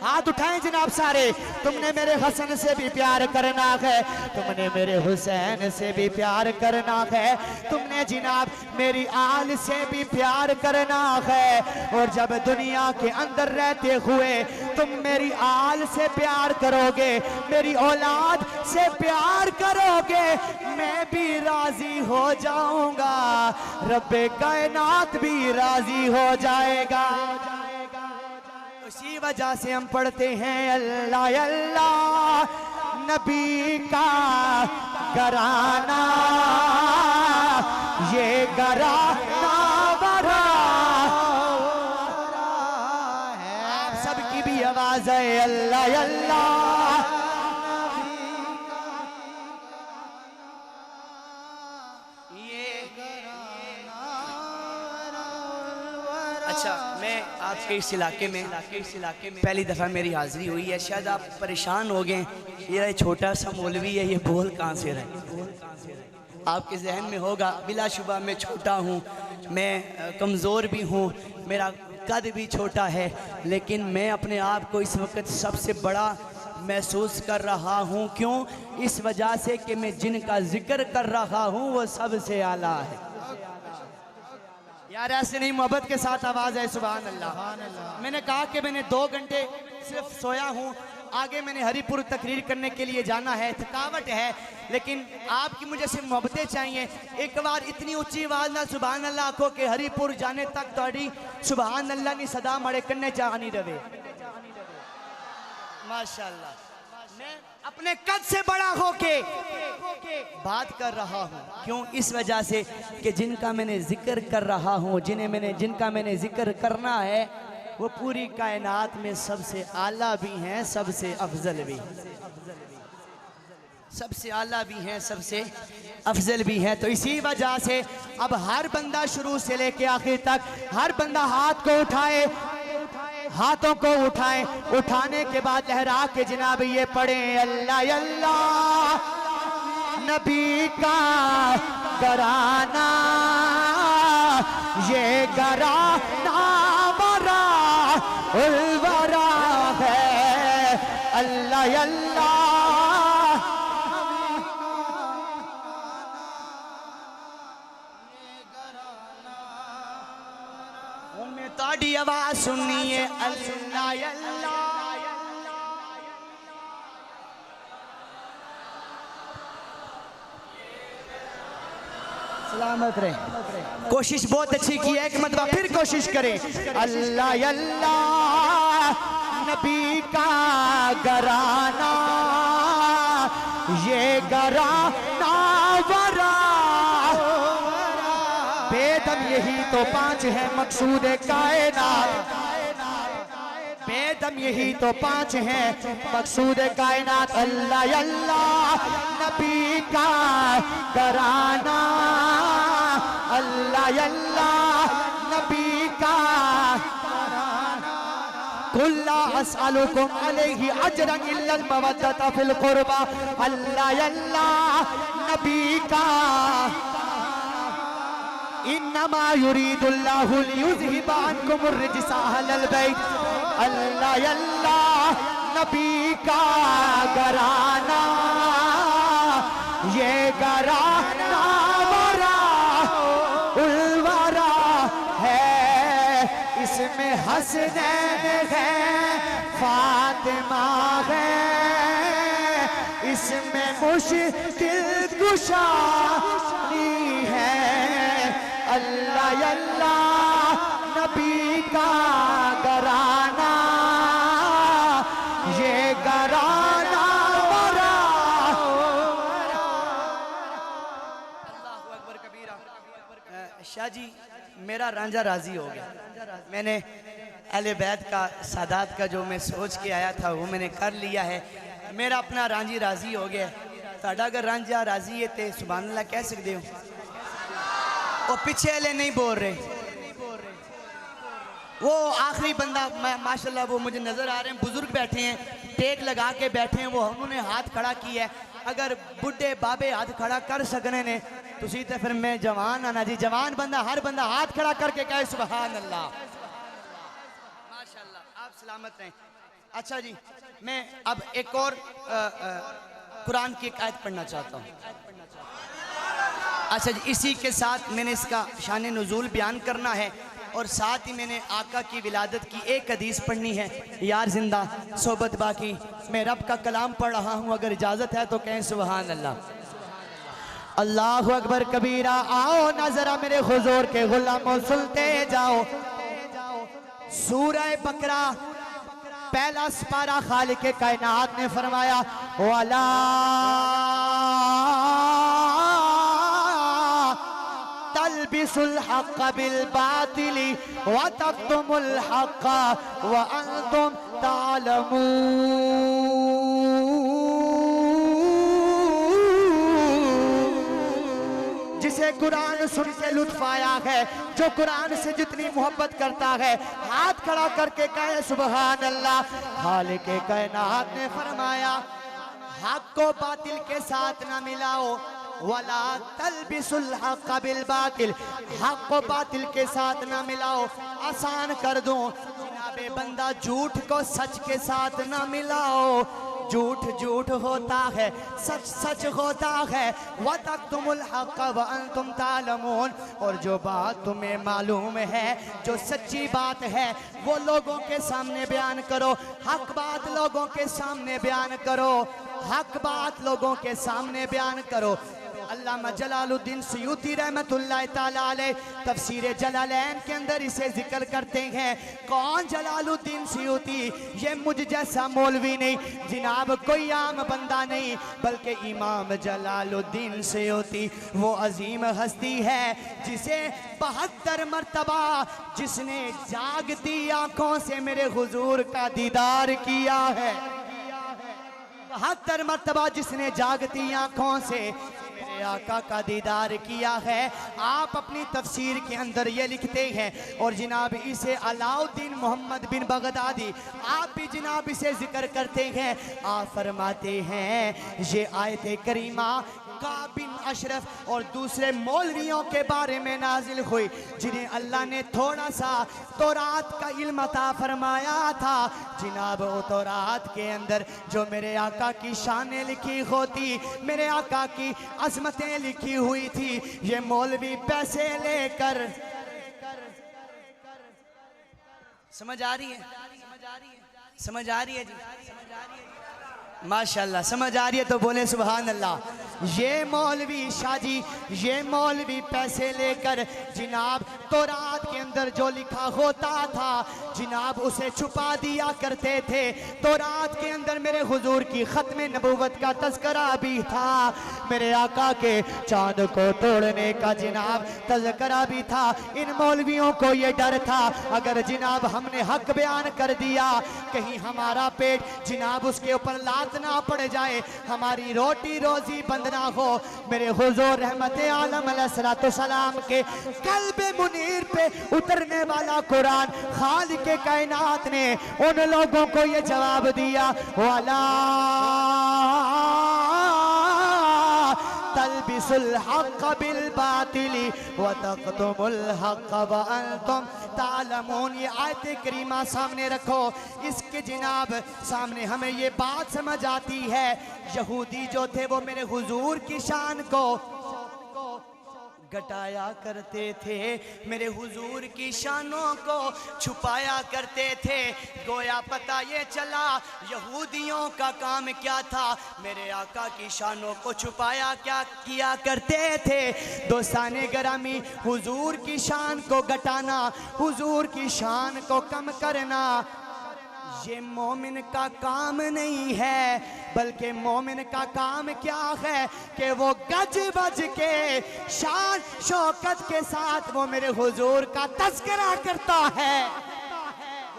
हाथ उठाएं जनाब सारे। तुमने मेरे हसन से भी प्यार करना है, तुमने मेरे हुसैन से भी प्यार करना है, तुमने जनाब मेरी आल से भी प्यार करना है। और जब दुनिया के अंदर रहते हुए तुम मेरी आल से प्यार करोगे, मेरी औलाद से प्यार करोगे, मैं भी राजी हो जाऊंगा, रब्बे कायनात भी राजी हो जाएगा। उसी वजह से हम पढ़ते हैं अल्लाह अल्लाह, नबी का घराना, ये घराना बड़ा है। आप सबकी भी आवाज है अल्लाह अल्लाह। अच्छा, मैं आपके इस इलाके में पहली दफ़ा मेरी हाज़िरी हुई है। शायद आप परेशान हो गए, ये छोटा सा मौलवी है, ये बोल कहाँ से रहे। आपके जहन में होगा बिलाशुबा मैं छोटा हूँ, मैं कमज़ोर भी हूँ, मेरा कद भी छोटा है, लेकिन मैं अपने आप को इस वक्त सबसे बड़ा महसूस कर रहा हूँ। क्यों? इस वजह से कि मैं जिनका जिक्र कर रहा हूँ वो सबसे आला है। यार ऐसे नहीं, मोहब्बत के साथ आवाज़ है सुभान अल्लाह। मैंने कहा कि मैंने 2 घंटे सिर्फ सोया हूँ, आगे मैंने हरिपुर तकरीर करने के लिए जाना है, थकावट है, लेकिन आपकी मुझे सिर्फ मोहब्बतें चाहिए। एक बार इतनी ऊंची आवाज़ ना सुभान अल्लाह आखो कि हरिपुर जाने तक तोड़ी सुभान अल्लाह नी सदा मड़े करने चाहनी रवे। माशाल्लाह, मैं अपने कद से बड़ा होके बात कर रहा हूँ। क्यों? इस वजह से कि जिनका मैंने जिक्र कर रहा हूँ, जिनका मैंने जिक्र करना है, वो पूरी कायनात में सबसे आला भी हैं, सबसे अफजल भी। सबसे आला भी हैं, सबसे अफजल भी हैं। तो इसी वजह से अब हर बंदा शुरू से लेके आखिर तक हर बंदा हाथ को उठाए, हाथों को उठाए, उठाने के बाद लहरा के जनाब ये पढ़े अल्लाह अल्लाह नबी का घराना, ये घराना बरा उलवरा है अल्लाह अल्लाह। उनमें ताड़ी आवाज सुनिए अल्लाह अल्लाह। सलामत रहे। कोशिश बहुत अच्छी की है, एक मरतबा फिर कोशिश करें अल्लाह अल्लाह नबी का घराना, ये घराना वरा बेदम, यही तो पांच है मकसूद कायनात, बेदम यही तो पांच हैं मकसूद कायनात। अल्लाह अल्लाह नबी का घराना, अल्लाह अल्लाह नबी का कुल्ला अस्अलुकुम अलैहि अजरन इल्लल मवद्दता फिल कुर्बा, अल्लाह अल्लाह नबी का इन्नमा युरीदुल्लाहु लियुज़हिबा अन्कुम अर्रिजसा अहलल बैत, अल्लाह अल्लाह नबी का घराना, ये घराना वरा उलवरा है, इसमें हसनैन है फातिमा है, इसमें मुश्किल कुशाई है अल्लाह अल्लाह नबी का घराना, ये घराना वरा। अल्लाहु अकबर कबीरा। शाह जी मेरा रांझा राजी हो गया, मैंने अहले बैत का सादात का जो मैं सोच के आया था वो मैंने कर लिया है, मेरा अपना रांझी राजी हो गया। साडा अगर रांझा राजी है तो सुभान अल्लाह कह सकते हो। वो पीछे वाले नहीं बोल रहे, वो आखिरी बंदा माशाल्लाह वो मुझे नजर आ रहे हैं, बुजुर्ग बैठे हैं, टेक लगा के बैठे हैं, वो उन्होंने हाथ खड़ा किया है। अगर बुढ़े बाबे हाथ खड़ा कर सकने ने तुसी तो फिर मैं जवान आना जी, जवान बंदा हर बंदा हाथ खड़ा करके कहे सुभान अल्लाह। माशाल्लाह आप सलामत रहें। अच्छा जी मैं अब एक और कुरान की एक आयत पढ़ना चाहता हूँ। अच्छा जी इसी के साथ मैंने इसका शान नुज़ूल बयान करना है और साथ ही मैंने आका की विलादत की एक हदीस पढ़नी है। यार जिंदा सोबत बाकी, मैं रब का कलाम पढ़ रहा हूँ, अगर इजाज़त है तो कहें सुभान अल्लाह। अल्लाहु अकबर कबीरा। आओ ना जरा मेरे हुजूर के गुलामों सुनते जाओ। सूरह बकरा पहला सिपारा खालिक कायनात ने फरमाया वाला तलबिसुल हक़ बिल बातिली व तक्तुमुल हक़ व अंतुम तालमून। जिसे कुरान सुन के लुत्फ आया है, जो कुरान से जितनी मोहब्बत करता है, हाथ खड़ा करके कहे सुभान अल्लाह। खालिक कायनात ने फरमाया हक को बातिल के साथ ना मिलाओ, वला तलबिसुल हक़ बिल बातिल, हक को बातिल के साथ ना मिलाओ। आसान कर दूं जनाबे बंदा, झूठ को सच के साथ ना मिलाओ। झूठ झूठ होता है, सच सच होता है। व तक्तुमुल हक़ व अंतुम तालमून, और जो बात तुम्हें मालूम है, जो सच्ची बात है, वो लोगों के सामने बयान करो। हक बात लोगों के सामने बयान करो, हक बात लोगों के सामने बयान करो। अल्लामा जलालुद्दीन सुयूती रहमतुल्लाह ताला अलैह तफसीर जलालैन के अंदर इसे जिक्र करते हैं। कौन जलालुद्दीन सुयूती? ये मुझ जैसा मौलवी नहीं जिनाब, कोई आम बंदा नहीं, बल्कि इमाम जलालुद्दीन सुयूती वो अजीम हस्ती है जिसे 72 मरतबा जिसने जागती आंखों से मेरे हुजूर का दीदार किया है। 72 मर्तबा जिसने जागती आंखों से मेरे आका का दीदार किया है। आप अपनी तफसीर के अंदर ये लिखते हैं और जनाब इसे अलाउद्दीन मोहम्मद बिन बगदादी आप भी जनाब इसे जिक्र करते हैं। आप फरमाते हैं ये आयत करीमा काब बिन अशरफ और दूसरे मौलवियों के बारे में नाजिल हुई जिन्हें अल्लाह ने थोड़ा सा तौरात का इल्म अता फरमाया था। जनाब वो तौरात के अंदर जो मेरे आका की शानें लिखी होती, मेरे आका की अजमतें लिखी हुई थी, ये मौलवी पैसे लेकर समझ आ रही है? समझ आ रही है जी? माशाल्लाह समझ आ रही है तो बोले सुभान अल्लाह। ये मौलवी शाजी, ये मौलवी पैसे लेकर जनाब तौरात के अंदर जो लिखा होता था जनाब उसे छुपा दिया करते थे। तौरात के अंदर मेरे हुजूर की खत्म नबूवत का तज़किरा भी था, मेरे आका के चांद को तोड़ने का जनाब तज़किरा भी था। इन मौलवियों को ये डर था अगर जनाब हमने हक बयान कर दिया कहीं हमारा पेट जनाब उसके ऊपर लात ना पड़ जाए, हमारी रोटी रोजी बंद ना हो। मेरे हुजूर रहमत आलम अलैहिस्सलातु सलाम के कल्बे मुनीर पे उतरने वाला कुरान खालिक के कायनात ने उन लोगों को ये जवाब दिया, वाला तलबिसुल हक़ बिल बातिली व तक़तुमुल हक़ व अंतुम तालमून। ये आयत करीमा सामने रखो, इसके जनाब सामने हमें ये बात समझ आती है यहूदी जो थे वो मेरे हुजूर की शान को घटाया करते थे, मेरे हुजूर की शानों को छुपाया करते थे। गोया पता ये चला यहूदियों का काम क्या था, मेरे आका की शानों को छुपाया क्या किया करते थे। दोस्ताने गरामी हुजूर की शान को घटाना, हुजूर की शान को कम करना ये मोमिन का काम नहीं है, बल्कि मोमिन का काम क्या है कि वो गज बज के शान शौकत के साथ वो मेरे हुजूर का तज़किरा करता है,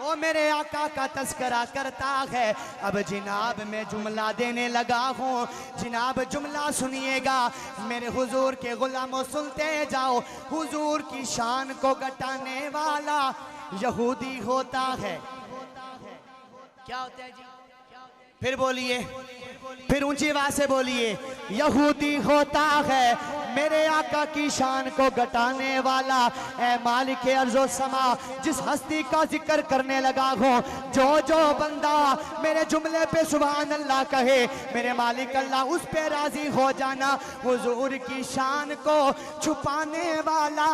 वो मेरे आका का तज़किरा करता है। अब जनाब मैं जुमला देने लगा हूँ, जनाब जुमला सुनिएगा मेरे हुजूर के गुलामों, सुनते जाओ। हुजूर की शान को घटाने वाला यहूदी होता है। क्या होता है जी? फिर बोलिए, फिर ऊंची आवाज से बोलिए। यहूदी होता है मेरे आका की शान को घटाने वाला। ए मालिक अर्ज़ो समा, जिस हस्ती का जिक्र करने लगा हूँ, जो जो बंदा मेरे जुमले पे सुभान अल्लाह कहे, मेरे मालिक अल्लाह उस पे राजी हो जाना। हुजूर की शान को छुपाने वाला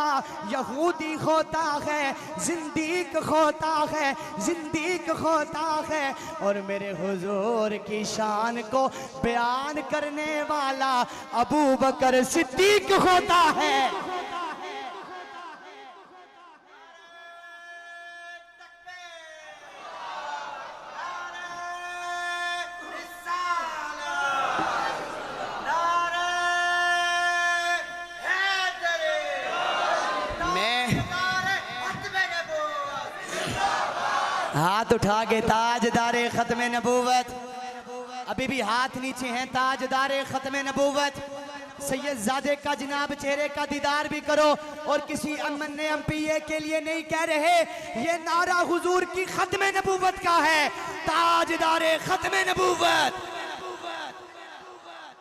यहूदी होता है, जिंदीक होता है, जिंदीक होता है। और मेरे हुजूर की शान को बयान करने वाला अबू बकर सिद्दीक होता है। हाथ उठा के ताजदारे खत्म नबूवत, अभी भी हाथ नीचे हैं, ताजदारे खत्म नबूवत सैयदजादे का जनाब चेहरे का दीदार भी करो। और किसी अमन एमपीए के लिए नहीं कह रहे, ये नारा हुजूर की खत्म नबूवत का है, ताजदारे खत्म नबूवत।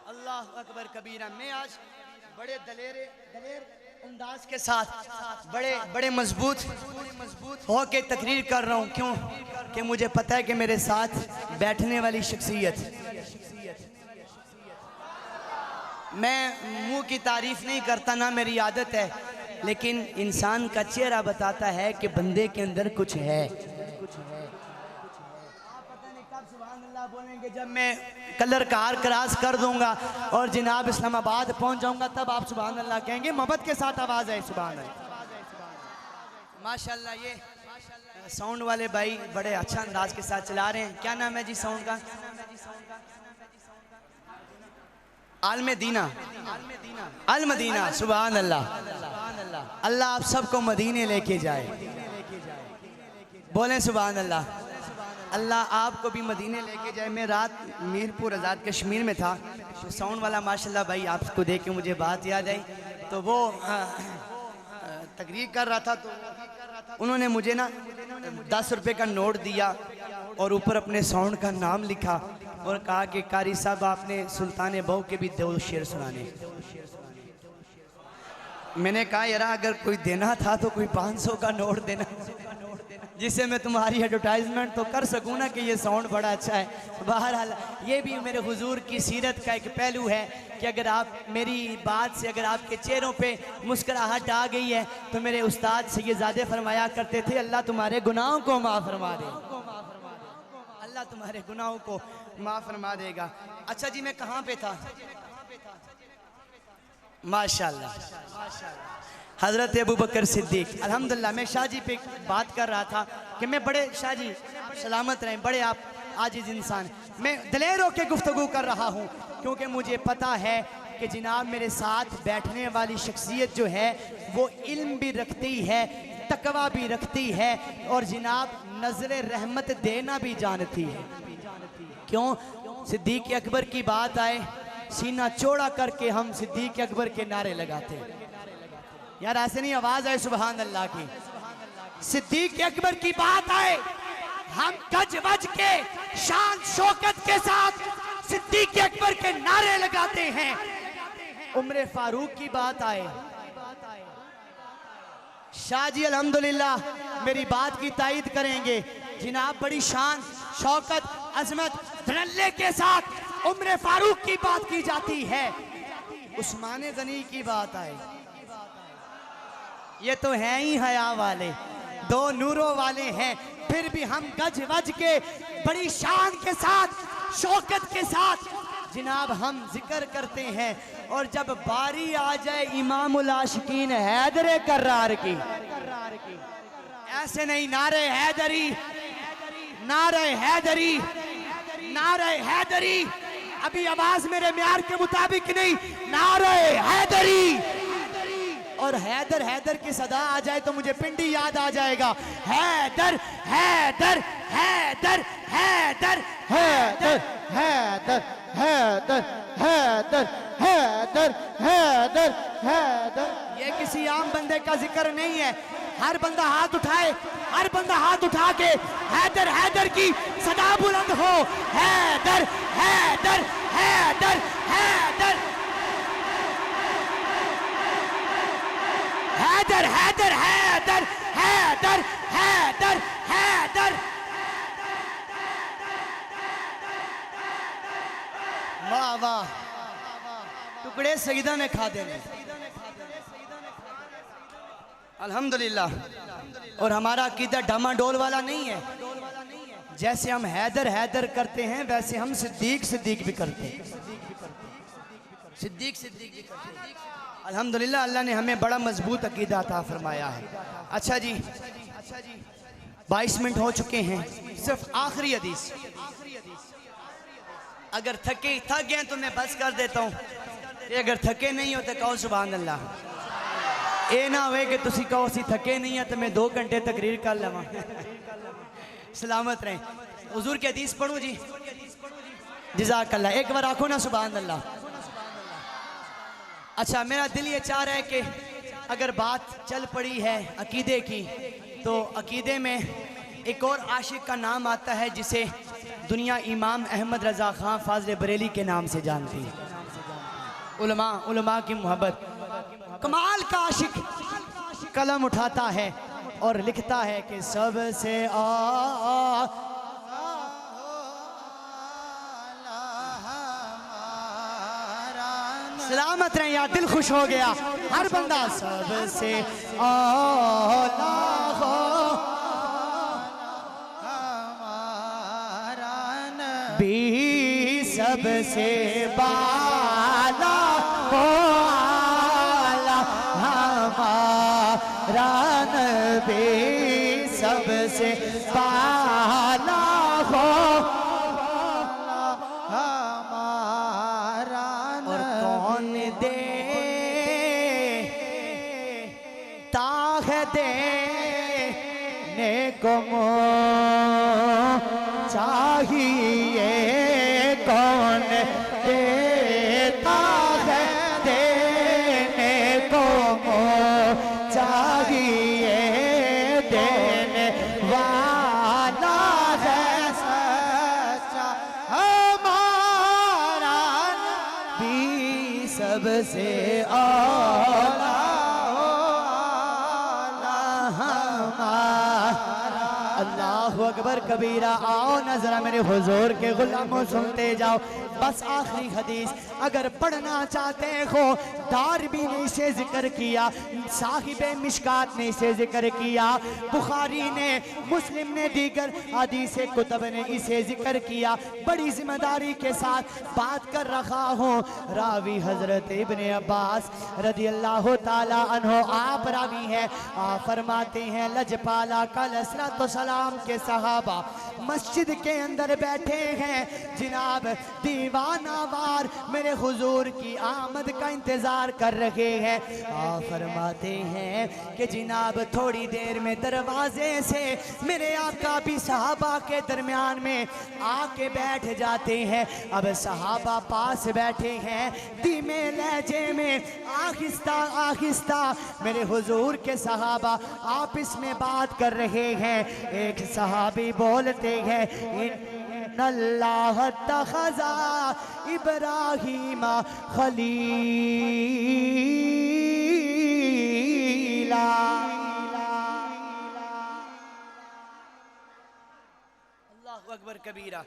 अल्लाह अकबर कबीरा। मैं आज बड़े दलेर अंदाज के साथ बड़े मजबूत हो के तकरीर कर रहा हूँ। क्यों? कि मुझे पता है कि मेरे साथ बैठने वाली शख्सियत, मैं मुंह की तारीफ नहीं करता, ना मेरी आदत है, लेकिन इंसान का चेहरा बताता है कि बंदे के अंदर कुछ है। बोलेंगे जब मैं कलर कार क्रॉस कर दूंगा और जनाब इस्लामाबाद पहुंच जाऊंगा तब आप सुभान अल्लाह कहेंगे। मोहब्बत के साथ आवाज है सुभान अल्लाह। माशाल्लाह ये साउंड वाले भाई बड़े अच्छा अंदाज के साथ चला रहे हैं। क्या नाम है जी साउंड का? आलमदीना, अलमदीना। सुभान अल्लाह। अल्लाह आप सबको मदीने लेके जाए, बोले सुभान अल्लाह। अल्लाह आपको भी मदीने लेके जाए। मैं रात मीरपुर आज़ाद कश्मीर में था, तो साउंड वाला माशाल्लाह भाई आपको देख के मुझे बात याद आई। तो वो तकरीर कर रहा था, तो उन्होंने मुझे ना 10 रुपए का नोट दिया और ऊपर अपने साउंड का नाम लिखा और कहा कि कारी साहब आपने सुल्तान बहू के भी 2 शेर सुनाने। मैंने कहा यार अगर कोई देना था तो कोई 500 का नोट देना, जिससे मैं तुम्हारी एडवर्टाइजमेंट तो कर सकूँ ना कि ये साउंड बड़ा अच्छा है। बहरहाल ये भी मेरे हुजूर की सीरत का एक पहलू है कि अगर आप मेरी बात से, अगर आपके चेहरों पे मुस्कुराहट आ गई है, तो मेरे उस्ताद सैयदजादे फरमाया करते थे अल्लाह तुम्हारे गुनाहों को माफ़ फरमा दे, अल्लाह तुम्हारे गुनाहों को माफ़ फरमा देगा। अच्छा जी, मैं कहाँ पे था? माशाल्लाह हज़रत अबू बकर सिद्दीक। अल्हम्दुलिल्लाह मैं शाह जी पे बात कर रहा था कि मैं बड़े, शाह जी सलामत रहें, बड़े आप आजिज़ इंसान। मैं दिलेर होकर गुफ्तगू कर रहा हूँ क्योंकि मुझे पता है कि जनाब मेरे साथ बैठने वाली शख्सियत जो है वो इल्म भी रखती है, तकवा भी रखती है और जनाब नज़र रहमत देना भी जानती है। क्यों? सिद्दीक अकबर की बात आए, सीना चौड़ा करके हम सिद्दीक अकबर के नारे लगाते हैं। यार ऐसे नहीं आवाज आए सुभान अल्लाह की। सिद्दीक अकबर की बात आए, हम गज वज के शान शौकत के साथ सिद्दीक अकबर के नारे लगाते हैं। उम्र फारूक की बात आए, शाह जी अल्हम्दुलिल्लाह मेरी बात की तायीद करेंगे, जनाब बड़ी शान शौकत अजमत धड़ल्ले के साथ उम्र फारूक की बात की जाती है। उस्मान गनी की बात आए, ये तो हैं ही हया वाले, 2 नूरों वाले हैं, फिर भी हम गज वज के बड़ी शान के साथ शौकत के साथ जनाब हम जिक्र करते हैं। और जब बारी आ जाए इमामुल आशिकीन हैदर कर्रार की, ऐसे नहीं, नारे हैदरी, नारे हैदरी, नारे हैदरी, अभी आवाज मेरे म्यार के मुताबिक नहीं, नारे हैदरी। और हैदर हैदर की सदा आ जाए तो मुझे पिंडी याद आ जाएगा। हैदर हैदर हैदर हैदर हैदर हैदर हैदर हैदर हैदर हैदर हैदर। ये किसी आम बंदे का जिक्र नहीं है। हर बंदा हाथ उठाए, हर बंदा हाथ उठा के हैदर हैदर की सदा बुलंद हो। हैदर हैदर हैदर हैदर हैदर हैदर हैदर हैदर हैदर हैदर। वाह वाह, टुकड़े सईदा ने खा देने, अल्हम्दुलिल्लाह। और हमारा अकीदा डामाडोल वाला नहीं है। जैसे हम हैदर हैदर करते हैं वैसे हम सिद्दीक सिद्दीक भी करते हैं, सिद्दीक सिद्दीक भी करते हैं। अल्हम्दुलिल्लाह अल्लाह ने हमें बड़ा मजबूत अकीदा अता फरमाया है। अच्छा जी, 22 मिनट हो चुके हैं, सिर्फ आखिरी हदीस। अगर थक गए तो मैं बस कर देता हूँ, अगर थके नहीं हो तो कहो सुभान अल्लाह। ये ना होए कि तुसी कहो असी थके नहीं है तो मैं 2 घंटे तकरीर कर लवां। सलामत रहें। हुजूर की हदीस पढ़ूं जी, जज़ाकल्लाह। एक बार आखो ना सुभान अल्लाह। अच्छा, मेरा दिल ये चाह रहा है कि अगर बात चल पड़ी है अकीदे की, तो अकीदे में एक और आशिक का नाम आता है जिसे दुनिया इमाम अहमद रज़ा खां फाज़िल बरेली के नाम से जानती है। उलमा की मोहब्बत, कमाल का आशिक कलम उठाता है और लिखता है कि सबसे सलामत रहे यार, दिल खुश हो गया हर बंदा। सबसे आला हो भी, सबसे बाला हो आला हमारा नबी, सबसे बाला हो देने को चाहिए, कौन देता है देने को चाहिए, देने वाला है सच्चा हमारा भी सबसे आला हमारा। अल्लाहु अकबर कबीरा। आओ न जरा मेरे हुजूर के गुलामों सुनते जाओ। बस आखिरी हदीस अगर पढ़ना चाहते हो, दारबी ने इसे जिक्र किया, साहिबे मिशकात ने इसे जिक्र किया, बुखारी ने, मुस्लिम ने, दीगर हदीस कुतुब ने इसे जिक्र किया। बड़ी जिम्मेदारी के साथ बात कर रहा हूँ। रावी हजरत इब्ने अब्बास रदी अल्लाह ताला अन्हो आप रावी हैं। आप फरमाते हैं लजपाला अलैहिस्सलाम के सहाबा मस्जिद के अंदर बैठे हैं, जनाब दीवानावार मेरे हुजूर की आमद का इंतजार कर रहे हैं। आप फरमाते हैं कि जनाब थोड़ी देर में दरवाजे से मेरे आका भी सहाबा के दरमियान में आके बैठ जाते हैं। अब सहाबा पास बैठे हैं, धीमे लहजे में आहिस्ता आहिस्ता मेरे हुजूर के सहाबा आपस में बात कर रहे हैं। एक सहाबी बोलते हैं इन्नल्लाह तखज़ा इब्राहीम खलीला। अल्लाहु अकबर कबीरा।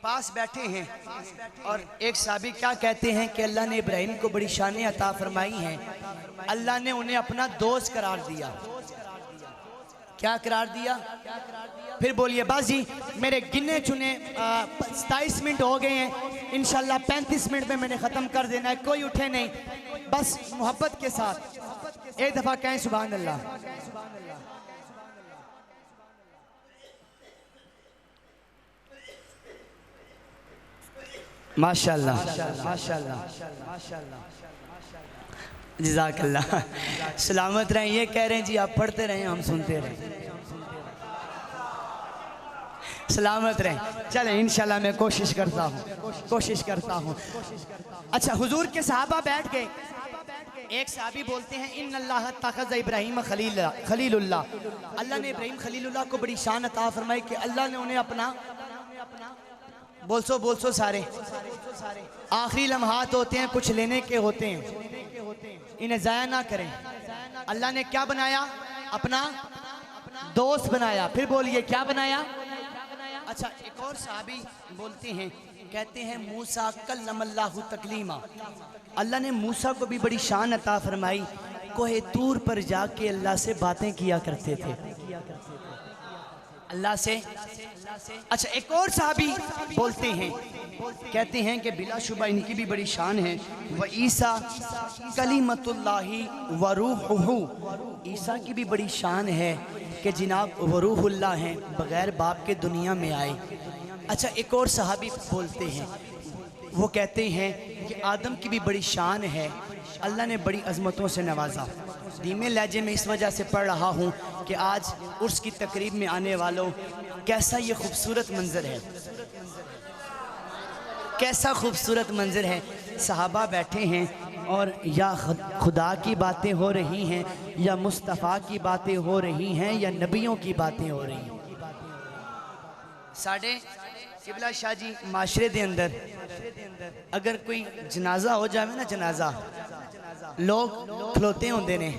पास बैठे हैं और एक साहबी क्या कहते हैं कि अल्लाह ने इब्राहिम को बड़ी शान अता फरमाई हैं। अल्लाह ने उन्हें अपना दोस्त करार दिया। क्या करार दिया? फिर बोलिए बस जी, मेरे गिने चुने 27 मिनट हो गए हैं, इंशाल्लाह 35 मिनट में मैंने ख़त्म कर देना है। कोई उठे नहीं, बस मोहब्बत के साथ एक दफ़ा कहें सुभान अल्लाह। माशाल्लाह माशाल्लाह जज़ाकल्लाह। सलामत रहें। ये कह रहे हैं जी आप पढ़ते रहें, हम सुनते रहें। सलामत रहें। चलें इंशाल्लाह मैं कोशिश करता हूँ। अच्छा, हुजूर के सहाबा बैठ गए। एक साहबी बोलते हैं इन्नल्लाह तखज़ इब्राहीम खलीलुल्लाह। अल्लाह ने इब्राहीम खलीलुल्लाह को बड़ी शान अता फरमाई कि अल्लाह ने उन्हें अपना बोलसो सारे आखिरी लम्हात होते हैं, कुछ लेने के होते हैं, इन्हें ज़ाया ना करें। अल्लाह ने क्या बनाया? अपना दोस्त बनाया। फिर बोलिए क्या बनाया? अच्छा, एक और साहबी बोलते हैं, कहते हैं मूसा कल्लमल्लाहु तकलीमा। अल्लाह ने मूसा को भी बड़ी शान अता फरमाई, कोहे तूर पर जाके अल्लाह से बातें किया करते थे, अल्लाह से। अच्छा, एक और साहबी बोलते हैं, कहते हैं कि बिलाशुबा इनकी भी बड़ी शान है। व ईसा कलीमतुल्लाही व रूहुहु। ईसा की भी बड़ी शान है कि जनाब व रूहुल्लाह हैं, बग़ैर बाप के दुनिया में आए। अच्छा, एक और सहाबी बोलते हैं, वो कहते हैं कि आदम की भी बड़ी शान है, अल्लाह ने बड़ी अज़मतों से नवाजा। धीमे लहजे में इस वजह से पढ़ रहा हूँ कि आज उर्स की तकरीब में आने वालों, कैसा ये खूबसूरत मंजर है, कैसा खूबसूरत मंजर है। सहाबा बैठे हैं और या खुदा की बातें हो रही हैं, या मुस्तफ़ा की बातें हो रही हैं, या नबियों की बातें हो रही हैं। साढ़े किबला शाह जी माशरे दे अंदर अगर कोई जनाजा हो जाए ना, जनाजा लोग खलोते होंदे ने,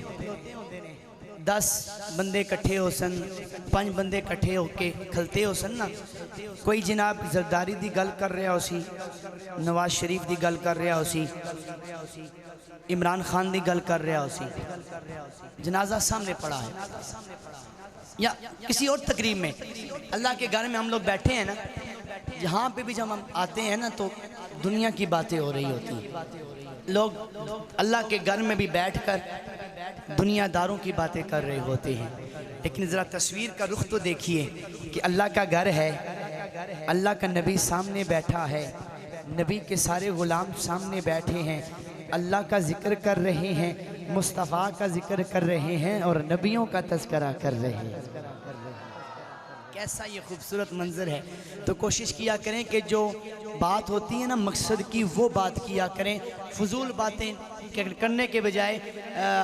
10 बंदे इकट्ठे हो सन, 5 बंदे इकट्ठे होके खलते हो सन ना। कोई जनाब जरदारी दी गल कर रहा हो सी, नवाज शरीफ दी गल कर रहा हो सी, इमरान खान दी गल कर रहा हो सी, जनाजा सामने पड़ा है, या किसी और तकरीब में अल्लाह के घर में हम लोग बैठे हैं ना, यहाँ पे भी जब हम आते हैं ना तो दुनिया की बातें हो रही होती हैं। लोग अल्लाह के घर में भी बैठकर दुनियादारों की बातें कर रहे होते हैं। लेकिन ज़रा तस्वीर का रुख तो देखिए कि अल्लाह का घर है, अल्लाह का नबी सामने बैठा है, नबी के सारे ग़ुलाम सामने बैठे हैं, अल्लाह का जिक्र कर रहे हैं, मुस्तफ़ा का जिक्र कर रहे हैं और नबियों का तज़किरा कर रहे हैं। कैसा ये खूबसूरत मंजर है। तो कोशिश किया करें कि जो बात होती है ना मकसद की, वो बात किया करें। फजूल बातें करने के बजाय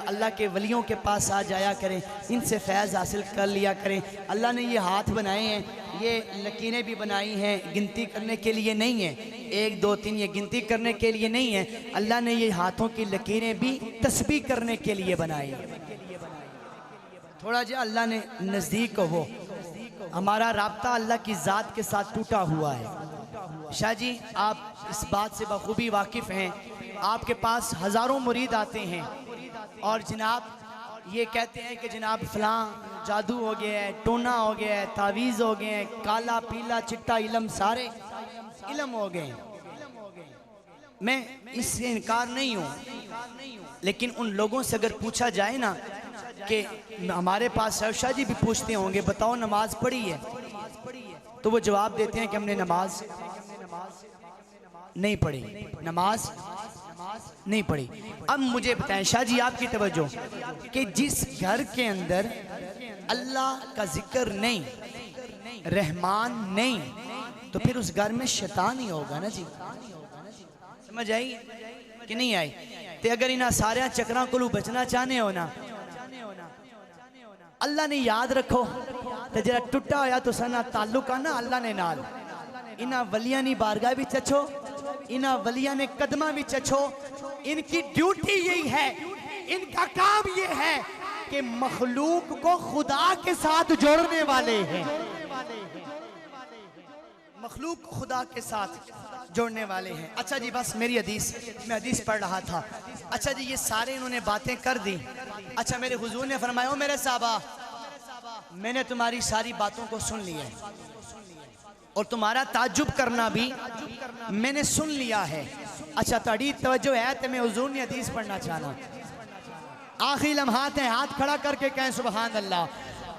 अल्लाह के वलियों के पास आ जाया करें, इनसे फैज़ हासिल कर लिया करें। अल्लाह ने ये हाथ बनाए हैं, ये लकीरें भी बनाई हैं, गिनती करने के लिए नहीं है, 1 2 3 ये गिनती करने के लिए नहीं है। अल्लाह ने ये हाथों की लकीरें भी तस्बीह करने के लिए बनाई हैं। थोड़ा जो अल्लाह ने नज़दीक हो, हमारा राब्ता अल्लाह की ज़ात के साथ टूटा हुआ है। शाह जी आप इस बात से बखूबी वाकिफ़ हैं। आपके पास हज़ारों मुरीद आते हैं और जनाब ये कहते हैं कि जनाब फ़लाँ जादू हो गया है, टोना हो गया है, तावीज़ हो गए हैं, काला पीला चिट्टा इलम सारे इलम हो गए। मैं इससे इनकार नहीं हूँ, लेकिन उन लोगों से अगर पूछा जाए ना कि हमारे पास शाह जी भी पूछते होंगे बताओ नमाज पढ़ी है, तो वो जवाब देते हैं कि हमने नमाज नहीं पढ़ी, नमाज नहीं पढ़ी। अब मुझे बताएं शाह जी आपकी तवज्जो कि जिस घर के अंदर अल्लाह का जिक्र नहीं, रहमान नहीं, तो फिर उस घर में शैतान ही होगा ना जी। समझ आई कि नहीं आई? ते अगर इन्हें सारे चक्रां को बचना चाहने हो ना, अल्लाह ने याद रखो तो जरा टुटा होया तो सना ताल्लुक है ना अल्लाह ने नाल, इन्हां वलियां नी बारगाह विच अच्छो, इन्हां वलियां ने कदमां विच अच्छो। इनकी ड्यूटी यही है, इनका काम ये है कि मखलूक को खुदा के साथ जोड़ने वाले हैं, मखलूक को खुदा के साथ जोड़ने वाले हैं। अच्छा जी बस मेरी हदीस, मैं हदीस पढ़ रहा था। अच्छा जी ये सारे इन्होंने बातें कर दी। अच्छा मेरे हुजूर ने फरमाया ओ मेरे साहबा, मैंने तुम्हारी सारी बातों को सुन लिया है और तुम्हारा ताज्जुब करना भी मैंने सुन लिया है। अच्छा ताड़ी तवज्जो है तो मैं हुजूर ने हदीस पढ़ना चाहना। आखिरी लम्हात है, हाथ खड़ा करके कहें सुभान अल्लाह,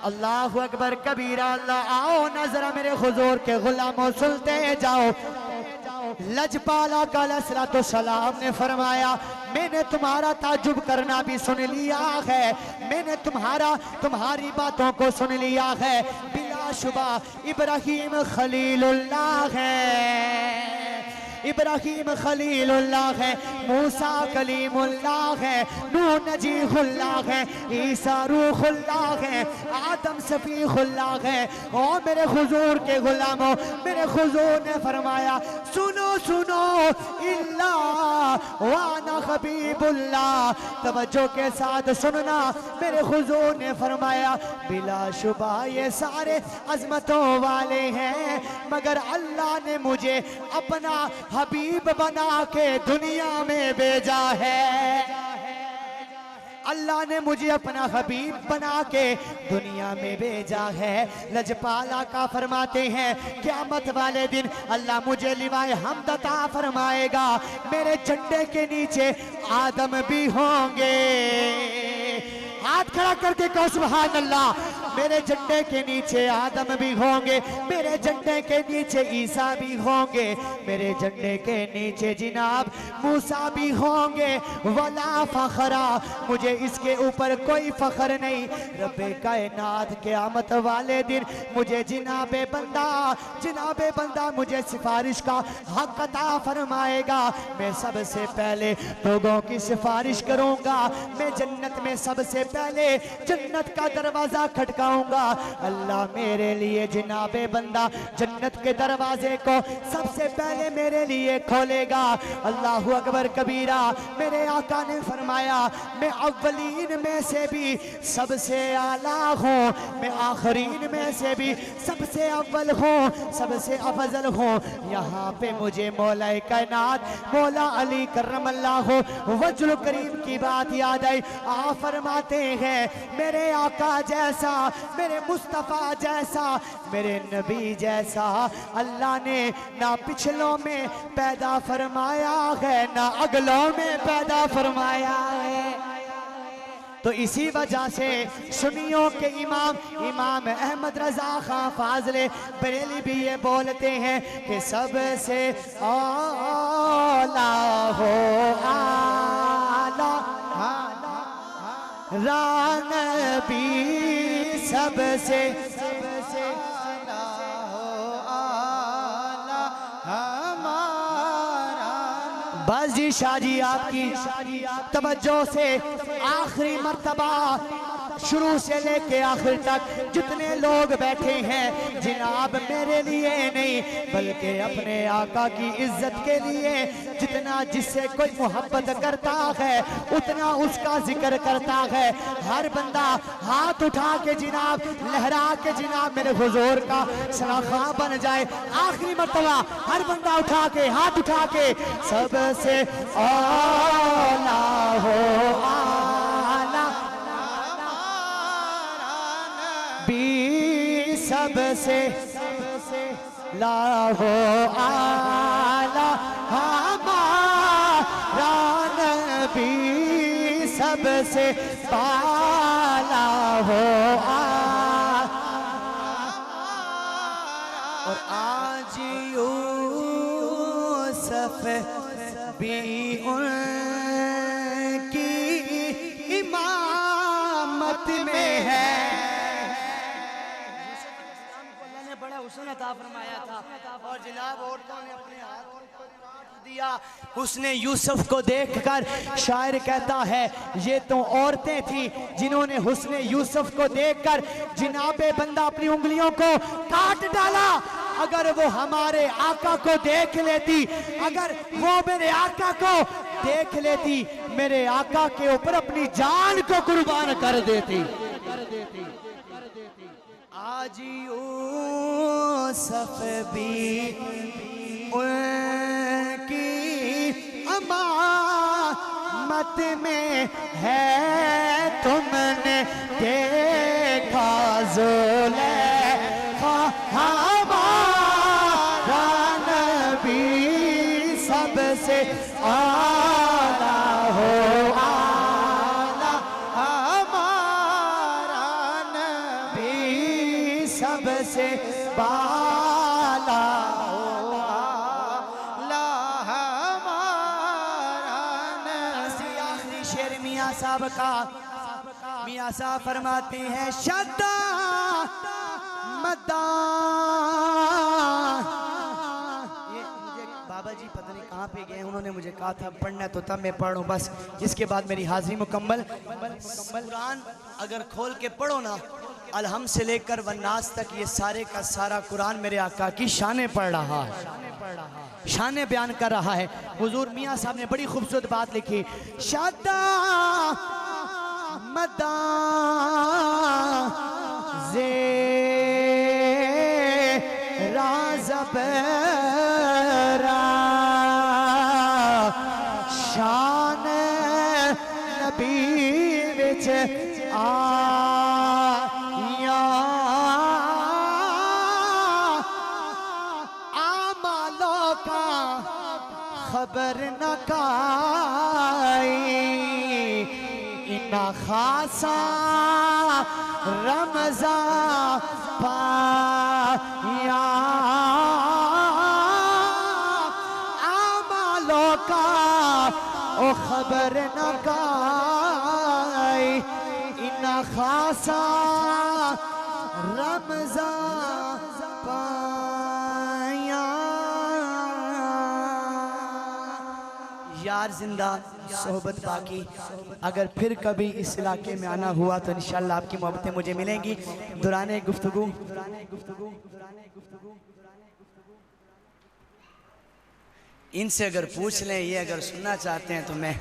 अल्लाहु अकबर कबीरा। अल्लाह आओ ना जरा मेरे हुजूर के गुलामों सुनते जाओ। लजपाला अलैहिस्सलातु सलाम ने फरमाया मैंने तुम्हारा ताजुब करना भी सुन लिया है, मैंने तुम्हारी बातों को सुन लिया है। बिलाशुबा इब्राहीम खलीलुल्लाह है, इब्राहीम खलीलुल्लाह है, मूसा कलीमुल्लाह है, नूह नजीहुल्लाह है, ईसा रूहुल्लाह है, आदम सफीहुल्लाह है। ओ मेरे हुजूर के गुलामों, मेरे हुजूर ने फरमाया सुनो सुनो इल्ला वाना हबीबुल्लाह। तवज्जो के साथ सुनना, मेरे हुजूर ने फरमाया बिलाशुबा ये सारे अजमतों वाले हैं, मगर अल्लाह ने मुझे अपना हबीब बना के दुनिया में भेजा है। अल्लाह ने मुझे अपना हबीब बना के दुनिया में भेजा है। लजपाला का फरमाते हैं क़यामत वाले दिन अल्लाह मुझे लिवाए हमद अता फरमाएगा, मेरे झंडे के नीचे आदम भी होंगे। हाथ खड़ा करके कहो सुभान अल्लाह। मेरे झंडे के नीचे आदम भी होंगे, मेरे झंडे के नीचे ईसा भी होंगे, मेरे झंडे के नीचे जिनाब मूसा भी होंगे। वला फखरा, मुझे इसके ऊपर कोई फखर नहीं। रब्बे कायनात क़यामत वाले दिन मुझे जिनाबे बंदा मुझे सिफारिश का हक अता फरमाएगा। मैं सबसे पहले लोगों की सिफारिश करूंगा, मैं जन्नत में सबसे पहले जन्नत का दरवाजा खटकाऊंगा। अल्लाह मेरे लिए जिनाबे बंदा जन्नत के दरवाजे को सबसे पहले मेरे लिए खोलेगा। अल्लाहु अकबर कबीरा। मेरे आका ने फरमाया मैं अव्वलीन में से भी सबसे आला हूँ, मैं आखरीन में से भी सबसे अव्वल हूँ, सबसे अफजल हूँ। यहाँ पे मुझे मौला कायनात मौला अली करमल्लाहु वजहुल करीम की बात याद आई। आप फरमाते हैं मेरे आका जैसा, मेरे मुस्तफ़ा जैसा, मेरे नबी जैसा अल्लाह ने ना पिछलों में पैदा फरमाया है, ना अगलों में पैदा फरमाया है। तो इसी वजह से सुन्नियों के इमाम अहमद रजा खां फाजले बरेली भी ये बोलते हैं कि सबसे आला हो आला रान भी सबसे बस जी शाह जी आपकी तवज्जो से आखिरी मर्तबा शुरू से लेके आखिर तक जितने लोग बैठे हैं जनाब मेरे लिए नहीं बल्कि अपने आका की इज्जत के लिए जितना जिससे कोई मोहब्बत करता है उतना उसका जिक्र करता है। हर बंदा हाथ उठा के जनाब लहरा के जनाब मेरे हुजूर का सलाखा बन जाए। आखिरी मर्तबा हर बंदा उठा के हाथ उठा के सबसे आला हो आला भी सबसे लाहो आला हमारा नबी सबसे पाला हो और आज यूसुफ भी उनकी इमामत में है। बड़ा हुस्न अता फरमाया था और जनाब औरतों ने अपने हाथ पर काट दिया। उसने यूसुफ को देखकर शायर कहता है ये तो औरतें थी जिन्होंने हुस्न यूसुफ को देखकर जनाबे बंदा अपनी उंगलियों को काट डाला। अगर वो हमारे आका को देख लेती, अगर वो मेरे आका को देख लेती, मेरे आका के ऊपर अपनी जान को कुर्बान कर देती। आज यूसुफ भी उनकी अमानत में है। तुमने देखा ज़ुलेखा हमारा नबी सबसे आला हो आला हमारा नबी सबसे बाला हो आला हमारा नबी। आखिरी शेर मियाँ साहब का, मियाँ साहब फरमाते हैं शद्दा मदा। ये मुझे बाबा जी पता नहीं कहाँ पे गए, उन्होंने मुझे कहा था पढ़ना तो तब मैं पढ़ूं बस, इसके बाद मेरी हाजिरी मुकम्मल। कुरान अगर खोल के पढ़ो ना अलहम से लेकर वन्नास तक ये सारे का सारा कुरान मेरे आका की शाने पढ़ रहा है, शाने बयान कर रहा है। हुजूर मियाँ साहब ने बड़ी खूबसूरत बात लिखी शादा मदा जे राज़बरा शान नबी विच आया आमालों का खबर न काई इना खासा रमजा पाया आमालों का ओ खबर न काई इना खासा रमजा पाया। यार जिंदा सोहबत बाकी, अगर फिर कभी इस इलाके में आना हुआ तो इंशाल्लाह आपकी मोहब्बतें मुझे मिलेंगी। दौराने गुफ्तगू इनसे अगर पूछ लें, ये अगर सुनना चाहते हैं तो मैं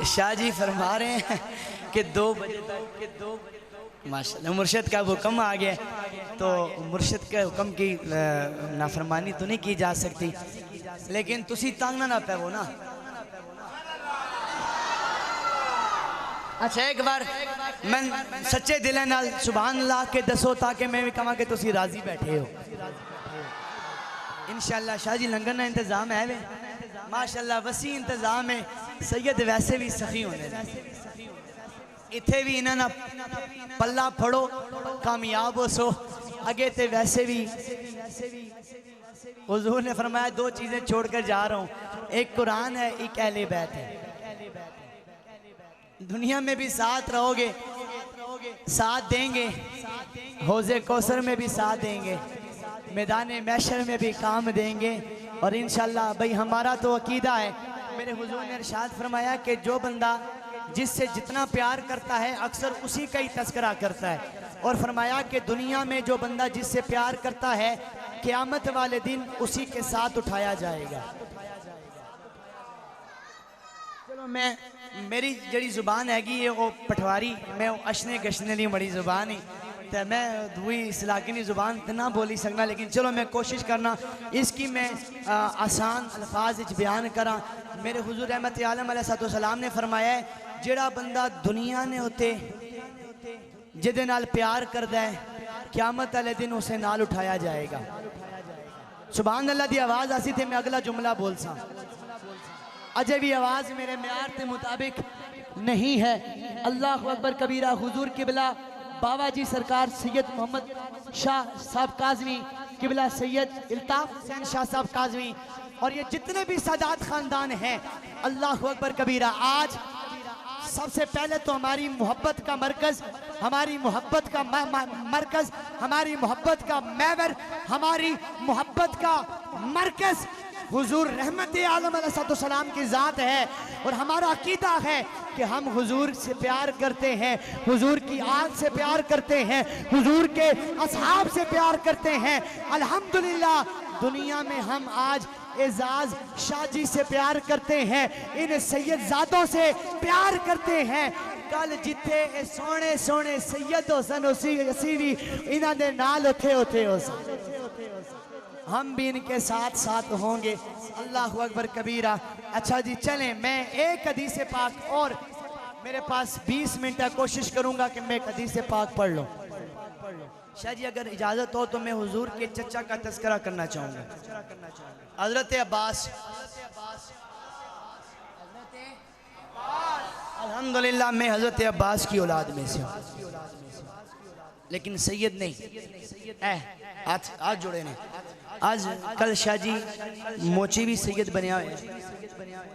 शाह जी फरमा रहे हैं कि 2 बजे तक माशाल्लाह मुर्शिद का हुक्म आ गया तो मुर्शिद के हुक्म की नाफरमानी तो नहीं की जा सकती, लेकिन तुसी तंग ना पैवो ना। अच्छा एक बार मैं सच्चे दिल नाल सुभान अल्लाह के दसो ताकि मैं भी कहा कि तुसी राजी बैठे हो। इंशाल्लाह शाह जी लंगर का इंतजाम है वे माशाल्लाह वसी इंतजाम है। सैयद वैसे भी सखी होने इत्थे भी इन्होंने पल्ला फड़ो कामयाब हो सो अगे ते वैसे भी हुजूर ने फरमाया 2 चीजें छोड़कर जा रहा हूँ, एक कुरान है एक अहले बैत है। दुनिया में भी साथ रहोगे, साथ देंगे, हौज़े कौसर में भी साथ देंगे, मैदान महशर में भी काम देंगे। और इंशाल्लाह भाई हमारा तो अकीदा है, मेरे हुजूर ने इरशाद फरमाया कि जो बंदा जिससे जितना प्यार करता है अक्सर उसी का ही तस्करा करता है। और फरमाया कि दुनिया में जो बंदा जिससे प्यार करता है क़यामत वाले दिन उसी के साथ उठाया जाएगा। चलो मैं मेरी जड़ी जुबान हैगी है वो पटवारी, मैं अशने गशने ली बड़ी जुबान ही तो मैं दुई इस इलाके की जुबान तो ना बोली सकना, लेकिन चलो मैं कोशिश करना इसकी मैं आसान अल्फाज बयान करा। मेरे हुजूर रहमत आलम अलैहिस्सलाम ने फरमाया है जेड़ा बंदा दुनिया ने होते जिहदे नाल प्यार करदा है क़यामत वाले दिन उसे नाल उठाया जाएगा। सुभान अल्लाह दी आवाज़ आसी थे मैं अगला जुमला बोल सा, अजय भी आवाज़ मेरे म्यार के मुताबिक नहीं है। अल्लाह अकबर कबीरा। हुजूर किबला बाबा जी सरकार सैयद मोहम्मद शाह साहब काज़मी किबला सैयद इल्ताफ हुसैन शाह साहब काज़मी और ये जितने भी सादात ख़ानदान हैं, अल्लाह अकबर कबीरा। आज सबसे पहले तो हमारी मोहब्बत का मरकज़, हमारी मोहब्बत का मरकज़, हमारी मोहब्बत का महवर, हमारी मोहब्बत का मरकज़ हुजूर रहमत आलम अलैहिस्सलाम की ज़ात है। और हमारा अकीदा है कि हम हुजूर से प्यार करते हैं, हुजूर की आल से प्यार करते हैं, हुजूर के असहाब से प्यार करते हैं। अल्हम्दुलिल्लाह दुनिया में हम आज एजाज शाह जी से प्यार करते हैं, इन सैयदजादों से प्यार करते हैं। कल जिथे सोने सोने सैयद हुसन असी भी इन्हां दे नाल उथे उथे हो हम भी इनके साथ साथ होंगे। अल्लाह अकबर कबीरा। अच्छा जी चलें, मैं एक हदीस पाक और मेरे पास 20 मिनट है, कोशिश करूंगा कि मैं एक हदीस पाक पढ़ लूं। शाह जी अगर इजाज़त हो तो मैं हुजूर के चचा का तज़किरा करना चाहूँगा, हज़रत अब्बास। अल्हम्दुलिल्लाह मैं हज़रत अब्बास की औलाद में से हूँ, लेकिन सैयद नहीं। हाथ जोड़े ने। आज कल शाह जी मोची भी सैयद बनया हुआ है,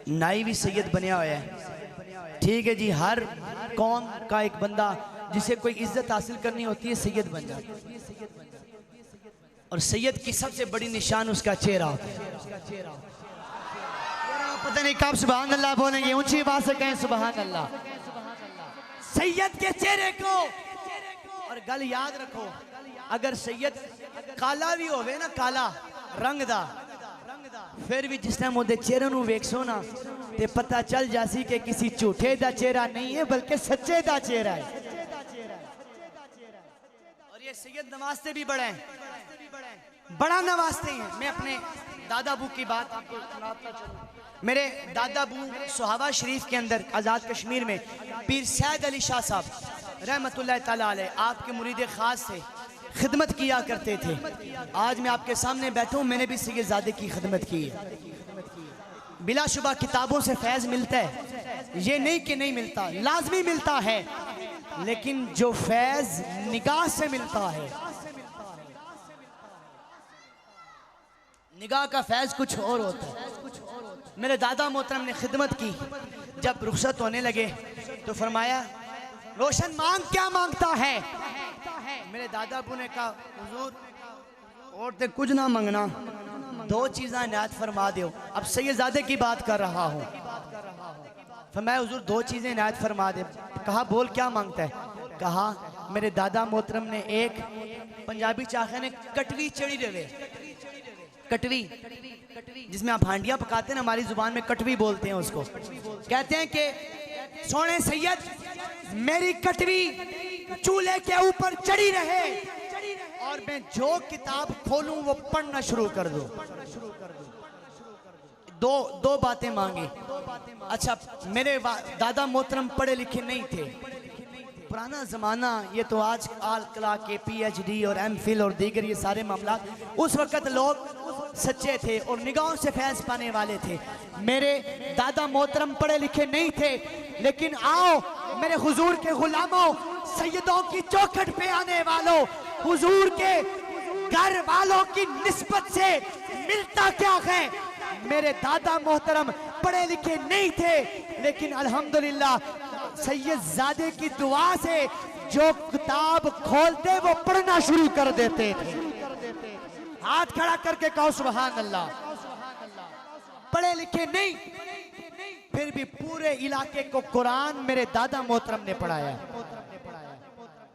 नाई भी सैयद बनया हुआ है। ठीक है जी, हर कौम का एक बंदा जिसे कोई इज्जत हासिल करनी होती है सैयद बन जाता है। और सैयद की सबसे बड़ी निशान उसका चेहरा होता है। पता नहीं कब सुभान अल्लाह बोलेंगे, ऊंची आवाज से कहें सुभान अल्लाह। सैयद के चेहरे को और गल याद रखो, अगर सैयद काला भी होवे ना, काला रंग दा, फिर भी जिस टाइम ओदे चेहरे नूं वेखसो ना ते पता चल जासी कि किसी झूठे दा चेहरा नहीं है बल्कि सच्चे दा चेहरा है। और ये सैयद नवाजते भी बड़ा है, बड़ा नवाजते हैं। मैं अपने दादा बू की बात आपको सुनाता चलूं। मेरे दादा बू सुहावा शरीफ के अंदर आज़ाद कश्मीर में पीर सैद अली शाह साहब रहमतुल्लाह ताला अलैह आपके मुरीद खास से खिदमत किया करते थे। आज मैं आपके सामने बैठा हूँ, मैंने भी सैयदजादे की खिदमत की है। बिलाशुबा किताबों से फैज़ मिलता है, ये नहीं कि नहीं मिलता, लाजमी मिलता है, लेकिन जो फैज़ निगाह से मिलता है, निगाह का फैज़ कुछ और होता है। मेरे दादा मोहतरम ने खिदमत की, जब रुखसत होने लगे तो फरमाया रोशन मांग क्या मांगता है। मेरे दादा अबू ने कहा हुजूर और ते कुछ ना मांगना, दो चीज़ें इनायत फरमा दो। अब सैयदजादे की बात कर रहा हूँ। फरमाया हुजूर दो चीज़ें इनायत फरमा दे। कहा बोल क्या मांगता है। कहा मेरे दादा मोहतरम ने एक पंजाबी चाखे ने कटवी चढ़ी रहे, कटवी जिसमें आप हांडियाँ पकाते हैं, हमारी जुबान में कटवी बोलते हैं उसको। कहते हैं कि सोने सैयद मेरी कटवी चूल्हे के ऊपर चढ़ी रहे और मैं जो किताब खोलूं वो पढ़ना शुरू कर दूं। दो बातें मांगी। अच्छा मेरे दादा मोहतरम पढ़े लिखे नहीं थे, पुराना ज़माना, ये तो आज आल कला के PhD और MPhil और दीगर ये सारे मामला, उस वक़्त लोग सच्चे थे और निगाहों से फैज़ पाने वाले थे। मेरे दादा मोहतरम पढ़े लिखे नहीं थे, लेकिन आओ मेरे हुजूर के गुलामों, सैयदों की चौखट पे आने वालों, हुजूर के घर वालों की निस्बत से मिलता क्या है। मेरे दादा मोहतरम पढ़े लिखे नहीं थे, लेकिन अल्हम्दुलिल्लाह सैयदजादे की दुआ से जो किताब खोलते वो पढ़ना शुरू कर देते थे। हाथ खड़ा करके कहो सुभान अल्लाह। पढ़े लिखे नहीं, फिर भी पूरे इलाके को कुरान मेरे दादा मोहतरम ने पढ़ाया।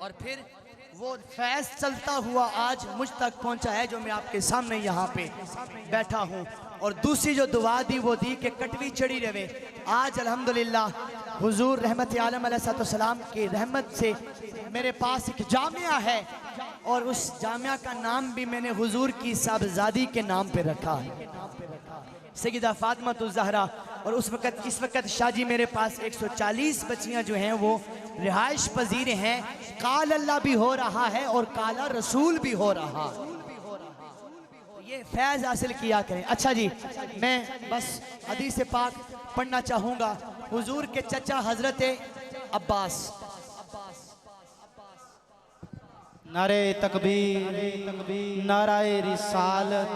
और फिर वो फैज चलता हुआ आज मुझ तक पहुंचा है, जो मैं आपके सामने यहाँ पे बैठा हूँ। और दूसरी जो दुआ दी वो दी कि कटवी चढ़ी रहे। आज अल्हम्दुलिल्लाह हुजूर रहमत आलम अलैहिस्सलाम की रहमत से मेरे पास एक जामिया है, और उस जामिया का नाम भी मैंने हुजूर की साहबजादी के नाम पे रखा है, सैयदा फातिमा ज़हरा। और इस वक्त शाहजी मेरे पास 140 बच्चियां जो हैं वो रिहाइश पजीर हैं। काल अल्लाह भी हो रहा है और काला रसूल भी हो रहा है। ये फैज हासिल किया करें। अच्छा जी, मैं बस हदीस पाक पढ़ना चाहूँगा। हुजूर के चचा हजरत अब्बास। नारे तकबीर, नाराए रिसालत,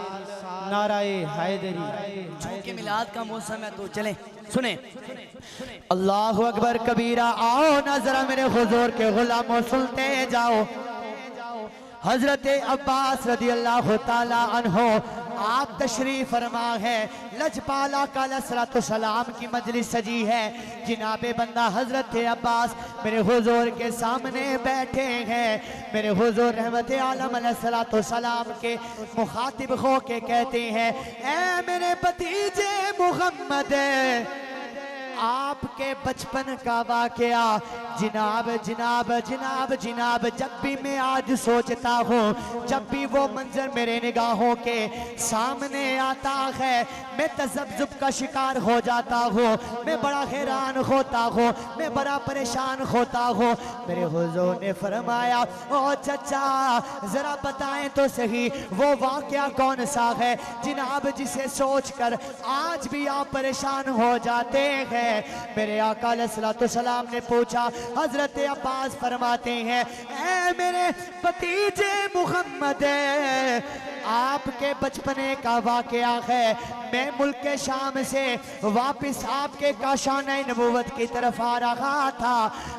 नाराए हैदरी। चूंकि मिलाद का मौसम है तो चलें सुने। अल्लाह अकबर कबीरा। आओ ना जरा मेरे हुजूर के गुलामों सुनते जाओ। हजरत अब्बास रदी अल्लाह ताला अन्हो आप तशरीफ फरमा है। लजपाला का सलाम की मजलिस सजी है। जिनाबे बंदा हजरत अब्बास मेरे हुजूर के सामने बैठे हैं। मेरे हुजूर रहमत आलम अलैहिस्सलाम के मुखातिब हो के कहते हैं, ऐ मेरे भतीजे मुहम्मद, आपके बचपन का वाकया जिनाब जिनाब जिनाब जिनाब जब भी मैं आज सोचता हूँ, जब भी वो मंजर मेरे निगाहों के सामने आता है, मैं तज़ब्ज़ुब का शिकार हो जाता हूँ। मैं बड़ा हैरान होता हूँ, मैं बड़ा परेशान होता हूँ। मेरे हुजूर ने फरमाया, ओ चचा जरा बताएं तो सही वो वाकया कौन सा है जिनाब जिसे सोचकर आज भी आप परेशान हो जाते हैं। मेरे आका अलैहिस्सलाम ने पूछा। हजरत अब्बास फरमाते हैं, ऐ मेरे भतीजे मुहम्मद, आपके बचपने का वाकया है। मैं मुल्क शाम से वापस आपके काशाने नबूवत की तरफ आ रहा था।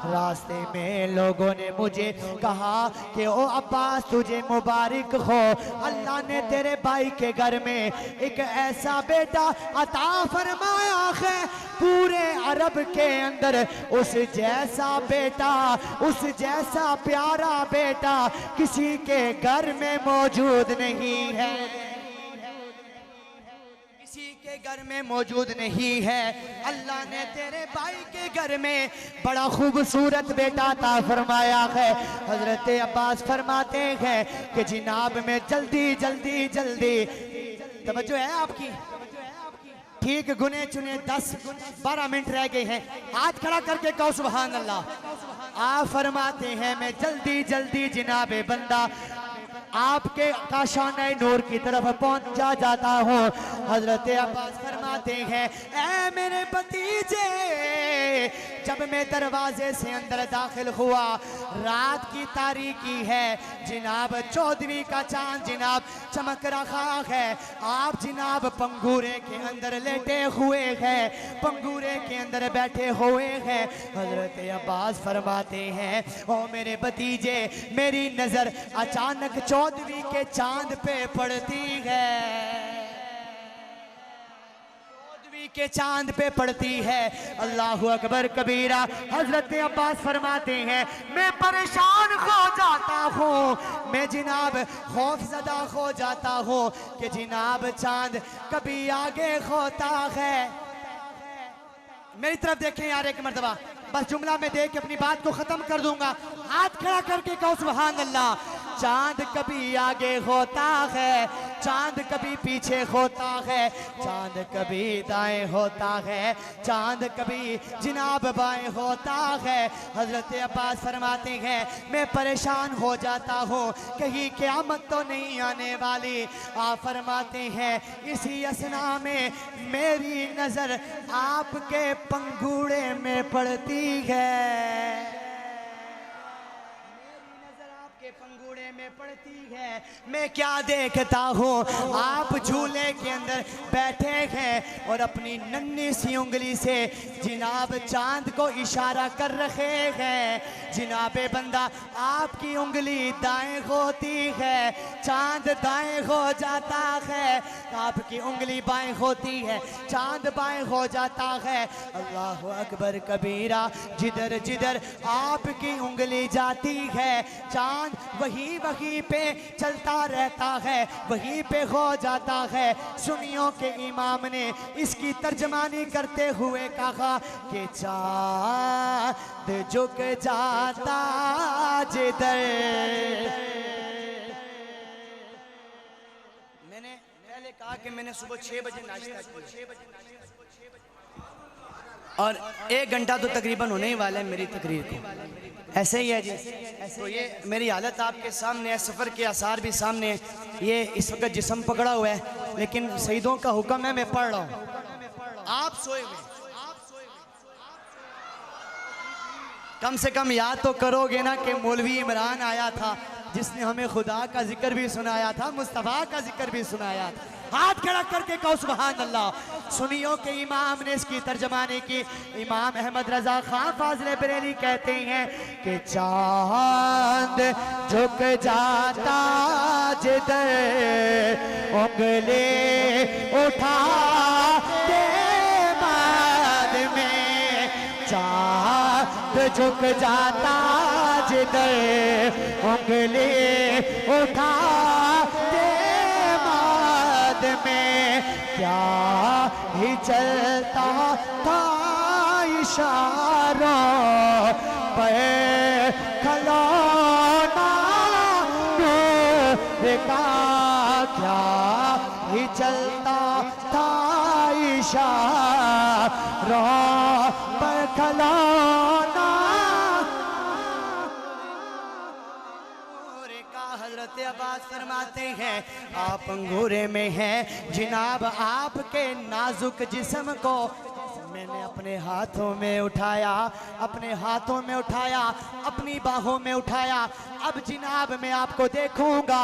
रास्ते में लोगों ने मुझे कहा कि ओ अब्बास तुझे मुबारक हो, अल्लाह ने तेरे भाई के घर में एक ऐसा बेटा अता फरमाया है, पूरे अरब के अंदर उस जैसा बेटा, उस जैसा प्यारा बेटा किसी के घर में मौजूद नहीं है, किसी के घर में मौजूद नहीं है। अल्लाह ने तेरे भाई के घर में बड़ा खूबसूरत बेटा था फरमाया है। हजरत अब्बास फरमाते हैं कि जिनाब में जल्दी जल्दी जल्दी, तवज्जो है आपकी, ठीक गुने चुने 10-12 मिनट रह गए हैं। हाथ खड़ा करके कहो सुभान अल्लाह। आप फरमाते हैं मैं जल्दी जल्दी जिनाबे बंदा आपके काशाने नूर की तरफ पहुंचा जाता हूँ। हजरत अब्बास फरमाते हैं, ऐ मेरे भतीजे, जब मैं दरवाजे से अंदर दाखिल हुआ, रात की तारीकी है, जिनाब 14वीं का चांद जिनाब चमक रहा है। आप जिनाब पंगूरे के अंदर लेटे हुए हैं, पंगूरे के अंदर बैठे हुए हैं। हजरत अब्बास फरमाते हैं, ओ मेरे भतीजे, मेरी नजर अचानक 14वीं के चांद पे पड़ती है, 14वीं के चांद पे पड़ती है। अल्लाहु अकबर कबीरा। हजरत अब्बास फरमाते हैं, मैं परेशान हो जाता हूँ, मैं जिनाब खौफजदा हो जाता हूँ कि जिनाब चांद कभी आगे होता है। मेरी तरफ देखें यार एक मर्तबा, बस जुमला में देख के अपनी बात को खत्म कर दूंगा। हाथ खड़ा करके कहो सुभान अल्लाह। चांद कभी आगे होता है, चांद कभी पीछे होता है, चांद कभी दाएं होता है, चांद कभी जिनाब बाएं होता है। हजरत अब्बास फरमाते हैं, मैं परेशान हो जाता हूँ, कहीं क़यामत तो नहीं आने वाली। आप फरमाते हैं, इसी असना में मेरी नजर आपके पंगूड़े में पड़ती है, के पंगूड़े में पड़ती है। मैं क्या देखता हूँ, आप झूले के अंदर बैठे हैं और अपनी नन्ही सी उंगली से जनाब चांद को इशारा कर रहे हैं। जनाबे बंदा, आपकी उंगली दाएं होती है, चांद दाएं हो जाता है, आपकी उंगली बाएं होती है, चांद बाएं हो जाता है। अल्लाह अकबर कबीरा, जिधर जिधर आपकी उंगली जाती है चांद वहीं वहीं पे चलता रहता है, वहीं पे हो जाता है। सुनियों के इमाम ने इसकी तर्जमानी करते हुए कहा कि चांद झुक जाता जिधर। मैंने पहले कहा कि मैंने सुबह 6 बजे नाश्ता किया और 1 घंटा तो तकरीबन होने ही वाला है मेरी तकरीर को। ऐसे ही है जी। तो ये मेरी हालत आपके सामने है, सफ़र के आसार भी सामने है। ये इस वक्त जिस्म पकड़ा हुआ है, लेकिन शहीदों का हुक्म है, मैं पढ़ रहा हूँ। आप सोए हुए, कम से कम याद तो करोगे ना कि मौलवी इमरान आया था जिसने हमें खुदा का जिक्र भी सुनाया था, मुस्तफ़ा का जिक्र भी सुनाया था। हाथ खड़ा करके कहो सुभान अल्लाह। सुनियों के इमाम ने इसकी तर्जमानी की। इमाम अहमद रजा खान फाज़िल बरेली कहते हैं कि चांद झुक जाता जिधर उंगली उठा दे बाद में, चांद झुक जाता जिधर उंगली उठा दे में, क्या ही चलता था इशारों पे खलौना नूर का, क्या ही चलता था इशारों पे खलौना। हज़रत अब्बास फरमाते हैं आप अंगूरे में हैं जनाब, आपके नाजुक जिस्म को मैंने अपने हाथों में उठाया, अपने हाथों में उठाया, अपनी बाहों में उठाया। अब जनाब मैं आपको देखूंगा,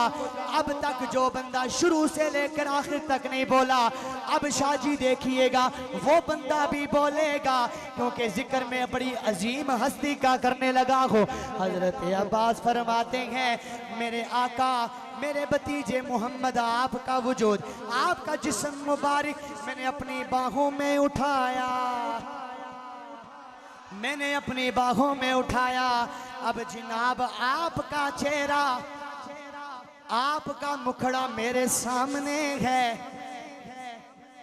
अब तक जो बंदा शुरू से लेकर आखिर तक नहीं बोला, अब शाहजी देखिएगा वो बंदा भी बोलेगा, क्योंकि जिक्र में बड़ी अजीम हस्ती का करने लगा हो। हजरत अब्बास फरमाते हैं मेरे आका, मेरे भतीजे मोहम्मद, आपका वजूद, आपका जिस्म मुबारक मैंने अपनी बाहों में उठाया, मैंने अपनी बाहों में उठाया। अब जनाब आपका चेहरा, आपका मुखड़ा मेरे सामने है,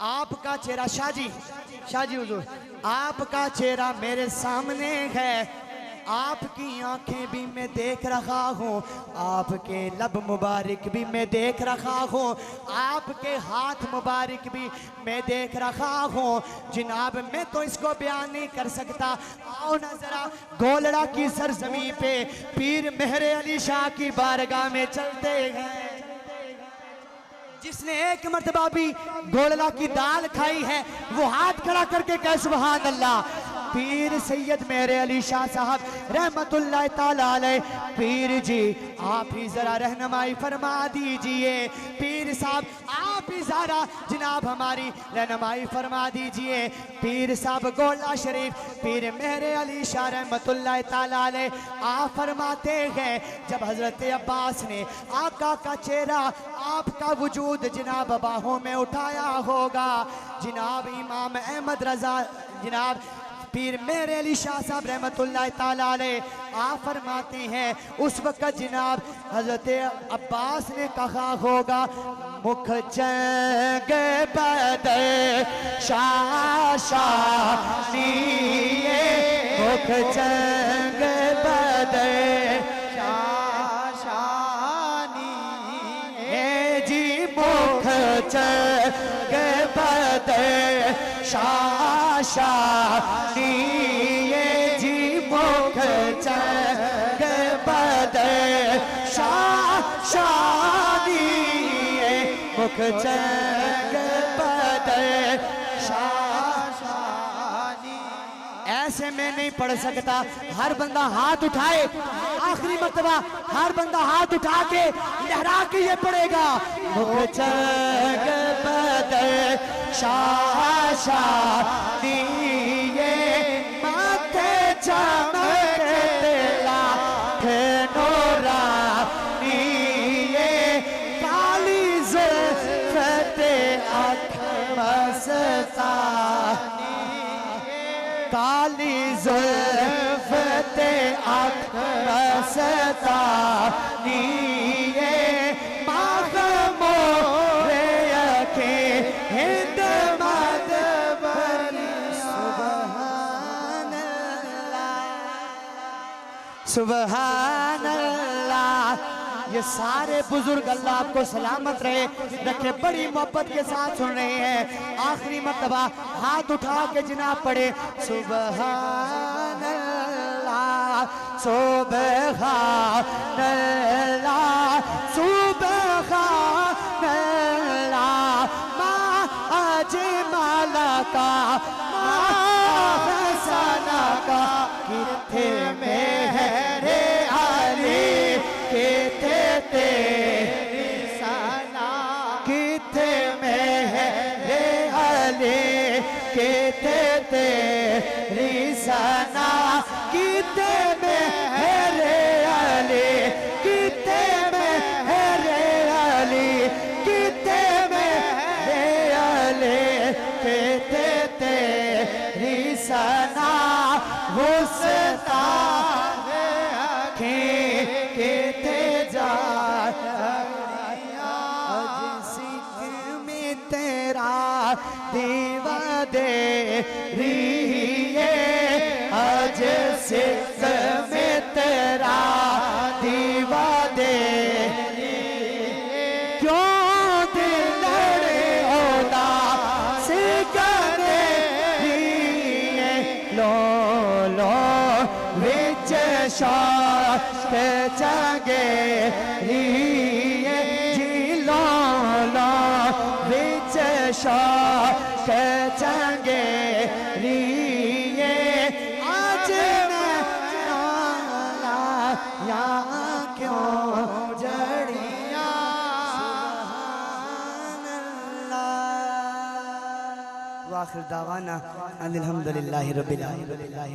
आपका चेहरा शाहजी हुजूर, आपका चेहरा मेरे सामने है, आपकी आंखें भी मैं देख रहा हूँ, आपके लब मुबारक भी मैं देख रहा हूँ, आपके हाथ मुबारक भी मैं देख रहा हूँ। जनाब मैं तो इसको बयान नहीं कर सकता। आओ ना जरा गोलड़ा की सरजमी पे पीर मेहरे अली शाह की बारगाह में चलते हैं। जिसने एक मर्तबा भी गोलड़ा की दाल खाई है वो हाथ खड़ा करके कहे सुभान अल्लाह। पीर सैयद मेरे अली शाह साहब रहमतुल्लाह ताला अलैह, पीर जी आप ही जरा रहनुमाई फरमा दीजिए, पीर साहब आप ही जरा जनाब हमारी रहनुमाई फरमा दीजिए। पीर साहब गोला शरीफ पीर मेरे अली शाह रहमतुल्लाह ताला अलैह आप फरमाते हैं जब हजरत अब्बास ने आका का चेहरा, आपका वजूद जनाब बाहों में उठाया होगा, जनाब इमाम अहमद रजा जनाब पीर मेरे अली शाह साहब रहमतुल्लाह ताला अलैह आप फरमाते हैं उस वक्त जनाब हजरत अब्बास ने कहा होगा मुख चंग बदे शाशानी, मुख चंग बदे शाशानी जी, मुख चंग बदे शाशानी जी, मुख चंग बदे शाशानी, मुख चंग बदे शाशानी। ऐसे मैं नहीं पढ़ सकता, हर बंदा हाथ उठाए, आखिरी मर्तबा हर बंदा हाथ उठा के लहरा के ये पढ़ेगा। मुझ बदर शाह दिए माथे चमकते लाख नूरानिये काली ज़ुल्फ़ते आँख मस्तानी, काली ज़ुल्फ़ते आँख मस्तानी सुबहान अल्लाह। ये सारे बुजुर्ग अल्लाह आपको सलामत रहे रखे, बड़ी मोहब्बत के साथ सुन रहे हैं। आखिरी मर्तबा हाथ उठा के जनाब पढ़े सुबहान अल्लाह सुबहान अल्लाह सुबहान अल्लाह। माँ अजमाला का हसना का किथे में है रे अली, किथे तेरी सना, किथे में है रे अली, किथे तेरी सना, किथे में है रे अली, किथे में है रे अली, किथे में है अली, किथे तेरी सना हुस्ता केते जा सिख में तेरा दीवा दे रिये, आज सिख में तेरा दीवा दे क्यों दिल लड़े होता सिखने रिये। लो लो विच शाख जागे रिये जी, लो लो विच शाख जागे रिये। आज नाला या क्यों जड़िया वाखिर दावाना अनिल हम्दुलिल्लाहि रब्बिल आलमीन।